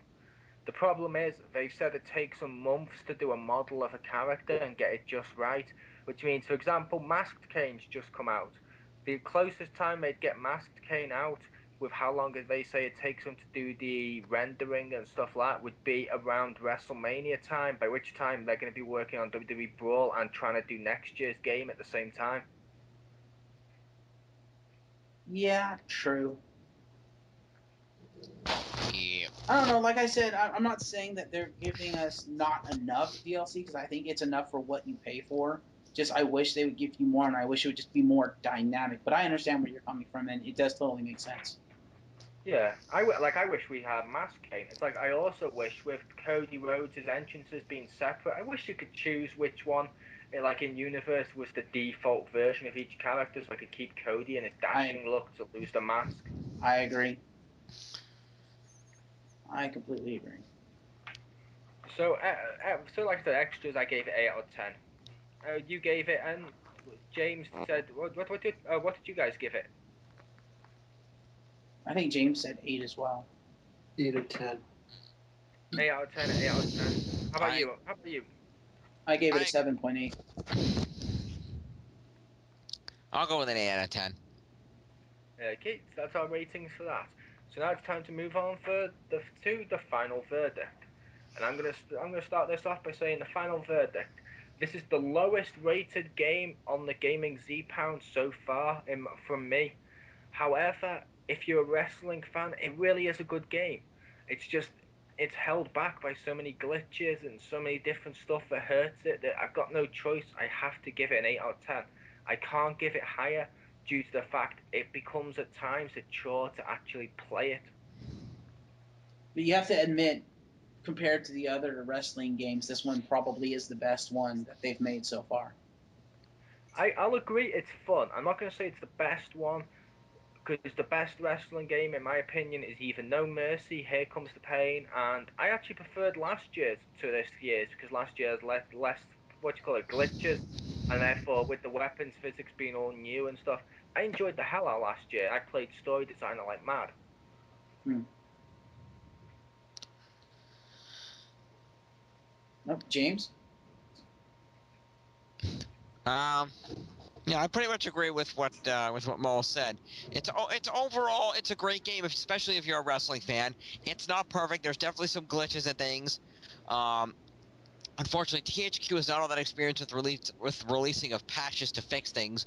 The problem is they've said it takes them months to do a model of a character and get it just right, which means, for example, Masked Kane's just come out. The closest time they'd get Masked Kane out with how long they say it takes them to do the rendering and stuff like that would be around WrestleMania time, by which time they're going to be working on WWE Brawl and trying to do next year's game at the same time. Yeah, true. Yeah. I don't know. Like I said, I'm not saying that they're giving us not enough DLC because I think it's enough for what you pay for. Just I wish they would give you more, and I wish it would just be more dynamic. But I understand where you're coming from, and it does totally make sense. Yeah, I wish we had Mask Kane. It's like I also wish with Cody Rhodes' entrances being separate, I wish you could choose which one, like in universe, was the default version of each character, so I could keep Cody in his dashing look to lose the mask. I agree. I completely agree. So, so like the extras, I gave it 8 out of 10. You gave it, and James said, what did you guys give it? I think James said 8 as well. 8 of 10. 8 out of 10, 8 out of 10. How about I you? How about you? I gave it a I 7.8. I'll go with an 8 out of 10. Okay, so that's our ratings for that. So now it's time to move on for the final verdict. And I'm gonna start this off by saying the final verdict. This is the lowest rated game on the Gaming Z Pound so far from me. However, if you're a wrestling fan, it really is a good game. It's just it's held back by so many glitches and so many different stuff that hurts it that I've got no choice. I have to give it an 8 out of 10. I can't give it higher due to the fact it becomes at times a chore to actually play it. But you have to admit, compared to the other wrestling games, this one probably is the best one that they've made so far. I'll agree it's fun. I'm not going to say it's the best one because the best wrestling game, in my opinion, is either No Mercy, Here Comes the Pain, and I actually preferred last year's to this year's because last year's less what you call it glitches, and therefore with the weapons physics being all new and stuff, I enjoyed the hell out last year. I played Story Designer like mad. Hmm. Nope. James? Um, yeah, I pretty much agree with what Mo said. It's overall it's a great game, especially if you're a wrestling fan. It's not perfect. There's definitely some glitches and things. Um, Unfortunately, THQ is not all that experienced with releasing of patches to fix things.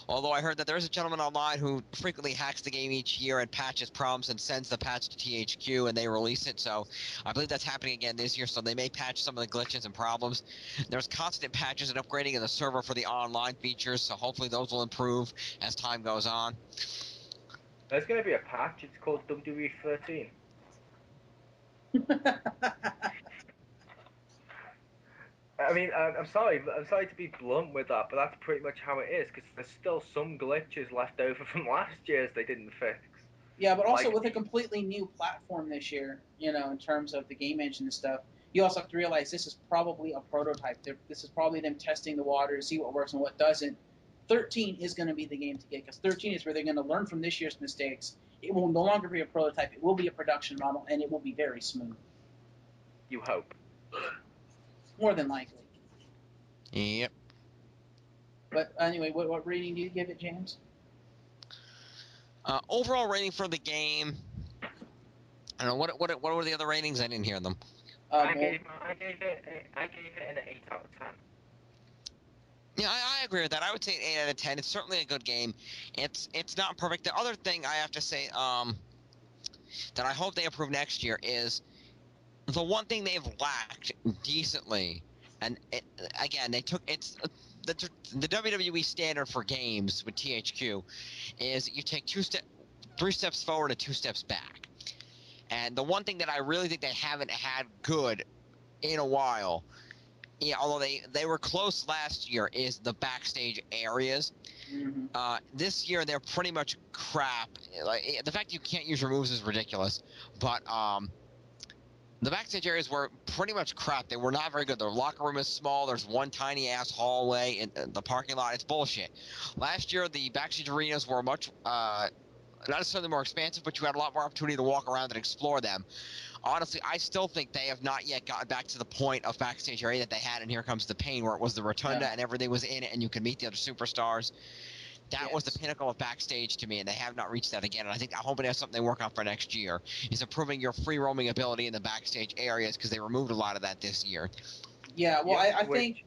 Although I heard that there is a gentleman online who frequently hacks the game each year and patches problems and sends the patch to THQ and they release it. So I believe that's happening again this year. So they may patch some of the glitches and problems. There's constant patches and upgrading of the server for the online features. So hopefully those will improve as time goes on. There's going to be a patch. It's called WWE 13. I mean, I'm sorry. I'm sorry to be blunt with that, but that's pretty much how it is. Because there's still some glitches left over from last year's they didn't fix. Yeah, but also Like, with a completely new platform this year, in terms of the game engine and stuff, you also have to realize this is probably a prototype. This is probably them testing the waters, see what works and what doesn't. 13 is going to be the game to get because 13 is where they're going to learn from this year's mistakes. It will no longer be a prototype. It will be a production model, and it will be very smooth. you hope. More than likely. Yep. But anyway, what rating do you give it, James? Overall rating for the game. I don't know what were the other ratings? I didn't hear them. I More, gave it an 8 out of 10. Yeah, I agree with that. I would say an 8 out of 10. It's certainly a good game. It's not perfect. The other thing I have to say that I hope they improve next year is the one thing they've lacked decently, and again they took the WWE standard for games with THQ is you take 3 steps forward and 2 steps back. And the one thing that I really think they haven't had good in a while, yeah, although they were close last year, is the backstage areas. mm-hmm. This year they're pretty much crap. Like the fact you can't use your moves is ridiculous, but the backstage areas were pretty much crap. They were not very good. Their locker room is small. There's one tiny ass hallway in the parking lot. It's bullshit. Last year the backstage arenas were much not necessarily more expansive, but you had a lot more opportunity to walk around and explore them. Honestly, I still think they have not yet gotten back to the point of backstage area that they had in Here Comes the Pain, where it was the rotunda Yeah. and everything was in it, and you could meet the other superstars. That was the Yes. pinnacle of backstage to me, and they have not reached that again. And I think I'm hoping that's something they work on for next year is improving your free roaming ability in the backstage areas because they removed a lot of that this year. Yeah, well, Yep, I which think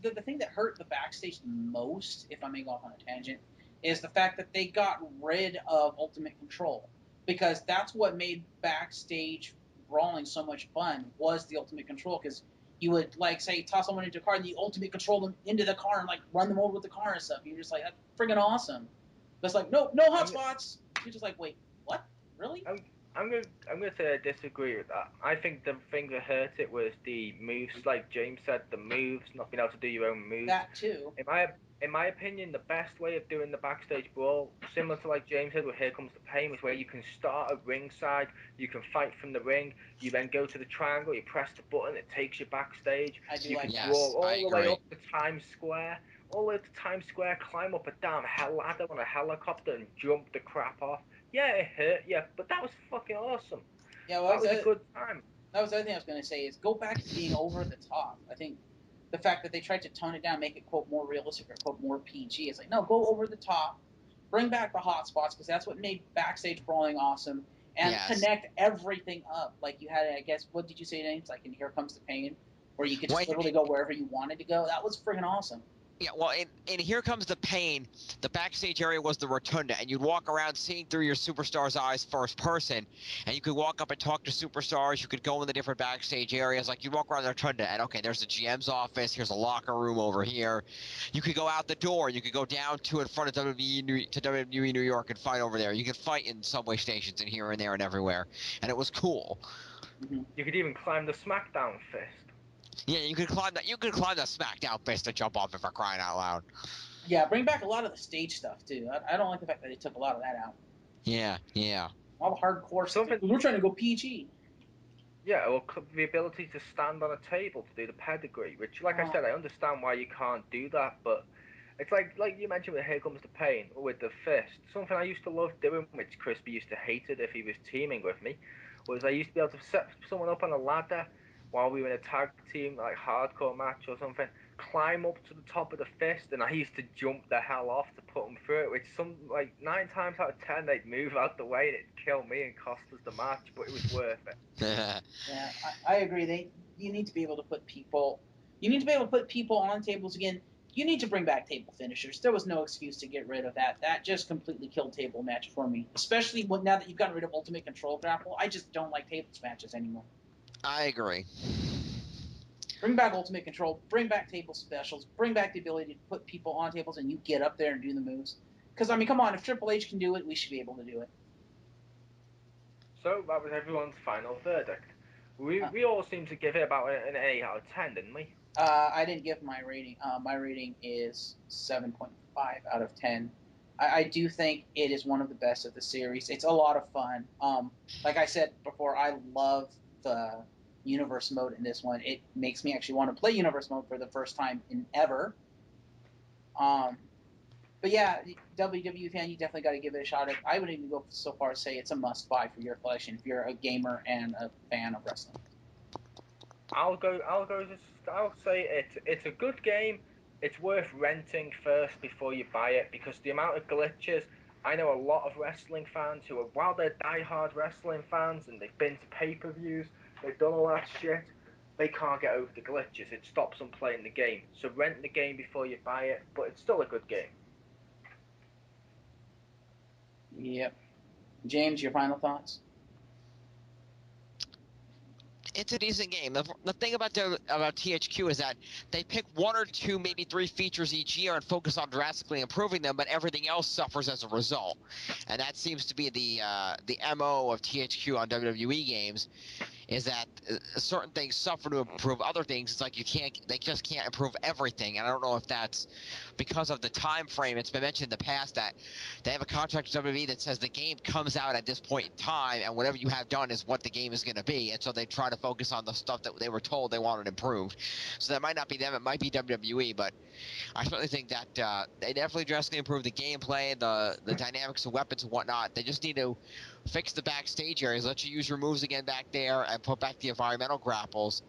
the thing that hurt the backstage the most, if I may go off on a tangent, is the fact that they got rid of Ultimate Control because that's what made backstage brawling so much fun was the Ultimate Control because you would like say toss someone into a car and you Ultimate Control them into the car and like run them over with the car and stuff. You're just like that's friggin' awesome. But it's like no I'm hotspots. You're just like wait what? Really? I'm gonna say I disagree with that. I think the thing that hurt it was the moves, like James said, the moves, not being able to do your own moves. That too. In my opinion, the best way of doing the backstage brawl, similar to like James said with Here Comes the Pain, is where you can start at ringside, you can fight from the ring, you then go to the triangle, you press the button, it takes you backstage. I do You like can that. brawl Yes, I all the way agree. up to Times Square, all the way up to Times Square, climb up a damn hell ladder on a helicopter and jump the crap off. Yeah, it hurt, yeah, but that was fucking awesome. Yeah, well, That was a good time. that was the other thing I was going to say is go back to being over the top. I think the fact that they tried to tone it down, make it quote more realistic or quote more PG, is like no, go over the top, bring back the hot spots because that's what made backstage brawling awesome, and Yes. connect everything up. Like you had, I guess, what did you say, James? Like in Here Comes the Pain, where you could just Wait, literally go wherever you wanted to go. That was friggin' awesome. yeah, well, in Here Comes the Pain, the backstage area was the rotunda, and you'd walk around seeing through your superstar's eyes first person, and you could walk up and talk to superstars. You could go in the different backstage areas. Like, you'd walk around the rotunda, and okay, there's the GM's office. Here's a locker room over here. You could go out the door. You could go down to in front of WWE New York and fight over there. You could fight in subway stations and here and there and everywhere, and it was cool. Mm-hmm. You could even climb the SmackDown fist. Yeah, you could climb that. You could climb the SmackDown fist to jump off it for crying out loud. Yeah, bring back a lot of the stage stuff too. I don't like the fact that they took a lot of that out. Yeah, yeah. All the hardcore stuff. Something, We're trying to go PG. yeah, or the ability to stand on a table to do the pedigree, which, like I said, I understand why you can't do that, but it's like you mentioned with Here Comes the Pain or with the fist. Something I used to love doing, which Crispy used to hate it if he was teaming with me, was I used to be able to set someone up on a ladder while we were in a tag team, like hardcore match or something, climb up to the top of the fist, and I used to jump the hell off to put them through it, which some, like, 9 times out of 10, they'd move out the way and it'd kill me and cost us the match, but it was worth it. Yeah, I agree. You need to be able to put people. You need to be able to put people on tables again. You need to bring back table finishers. There was no excuse to get rid of that. That just completely killed table match for me. Especially now that you've gotten rid of Ultimate Control Grapple, I just don't like tables matches anymore. I agree. Bring back Ultimate Control. Bring back table specials. Bring back the ability to put people on tables and you get up there and do the moves. Because I mean, come on, if Triple H can do it, we should be able to do it. So that was everyone's final verdict. We Uh, we all seemed to give it about an 8 out of 10, didn't we? I didn't give my rating. My rating is 7.5 out of 10. I do think it is one of the best of the series. It's a lot of fun. Like I said before, I love the universe mode in this one. It makes me actually want to play universe mode for the first time in ever. Um, but yeah, WWE fan, you definitely got to give it a shot. I would even go so far as say it's a must buy for your collection if you're a gamer and a fan of wrestling. I'll say it's a good game. It's worth renting first before you buy it because the amount of glitches. I know a lot of wrestling fans who are, while they're diehard wrestling fans and they've been to pay-per-views, they've done all that shit, they can't get over the glitches. It stops them playing the game. So rent the game before you buy it, but it's still a good game. Yep. James, your final thoughts? It's a decent game. The thing about THQ is that they pick one or two, maybe three features each year and focus on drastically improving them, but everything else suffers as a result. And that seems to be the MO of THQ on WWE games, is that certain things suffer to improve other things. It's like they just can't improve everything. And I don't know if that's because of the time frame. It's been mentioned in the past that they have a contract with WWE that says the game comes out at this point in time, and whatever you have done is what the game is going to be. And so they try to focus on the stuff that they were told they wanted improved. So that might not be them. It might be WWE, but I certainly think that they definitely drastically improved the gameplay, the dynamics of weapons and whatnot. They just need to fix the backstage areas, let you use your moves again back there, and put back the environmental grapples.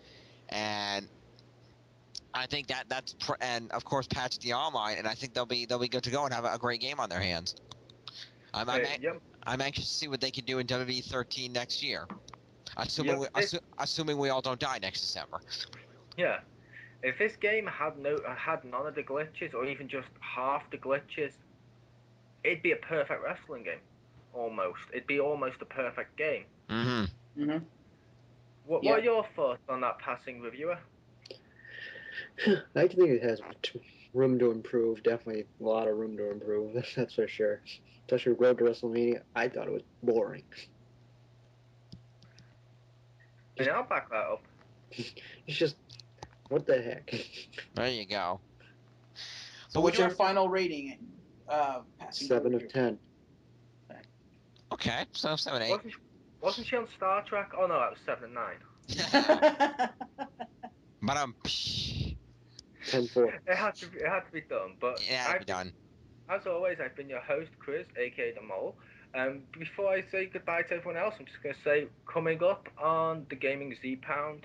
And I think and of course patch the online, and I think they'll be good to go and have a great game on their hands. Yep. I'm anxious to see what they can do in WWE 13 next year, Yep. assuming we all don't die next December. Yeah. If this game had none of the glitches or even just half the glitches, it'd be a perfect wrestling game. Almost. It'd be almost a perfect game. Mm-hmm. Mm-hmm. What Yeah. are your thoughts on that passing reviewer? I think it has room to improve. Definitely a lot of room to improve. That's for sure. Especially Road to WrestleMania. I thought it was boring. And I'll back that up. It's just, what the heck? There you go. So, But what's we your do- final rating? Passing 7 through of 10. Okay, so 7, 8. Wasn't she on Star Trek? Oh no, that was 7 and 9. here? But 10-4. It had to be done. But it had to be done. As always, I've been your host, Chris, aka The Mole. Before I say goodbye to everyone else, I'm just going to say, coming up on the GamingZpound,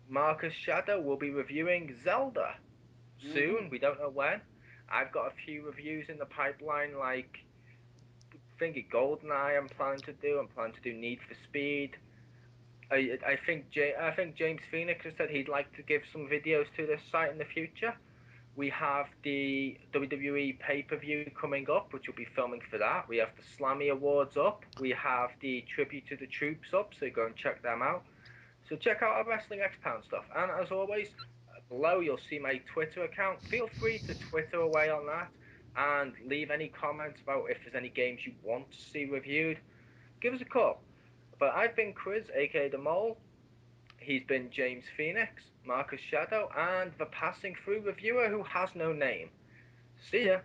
Marcus Shadow will be reviewing Zelda soon. We don't know when. I've got a few reviews in the pipeline, like thinking GoldenEye. I'm planning to do Need for Speed. I think James Phoenix has said he'd like to give some videos to this site in the future. We have the WWE pay-per-view coming up, which we'll be filming for that. We have the Slammy Awards up. We have the Tribute to the Troops up, so go and check them out. So check out our Wrestling Expound stuff. And as always, below you'll see my Twitter account. Feel free to Twitter away on that and leave any comments about if there's any games you want to see reviewed. Give us a call. But I've been Chris, aka The Mole. He's been James Phoenix, Marcus Shadow, and the passing through reviewer who has no name. See ya.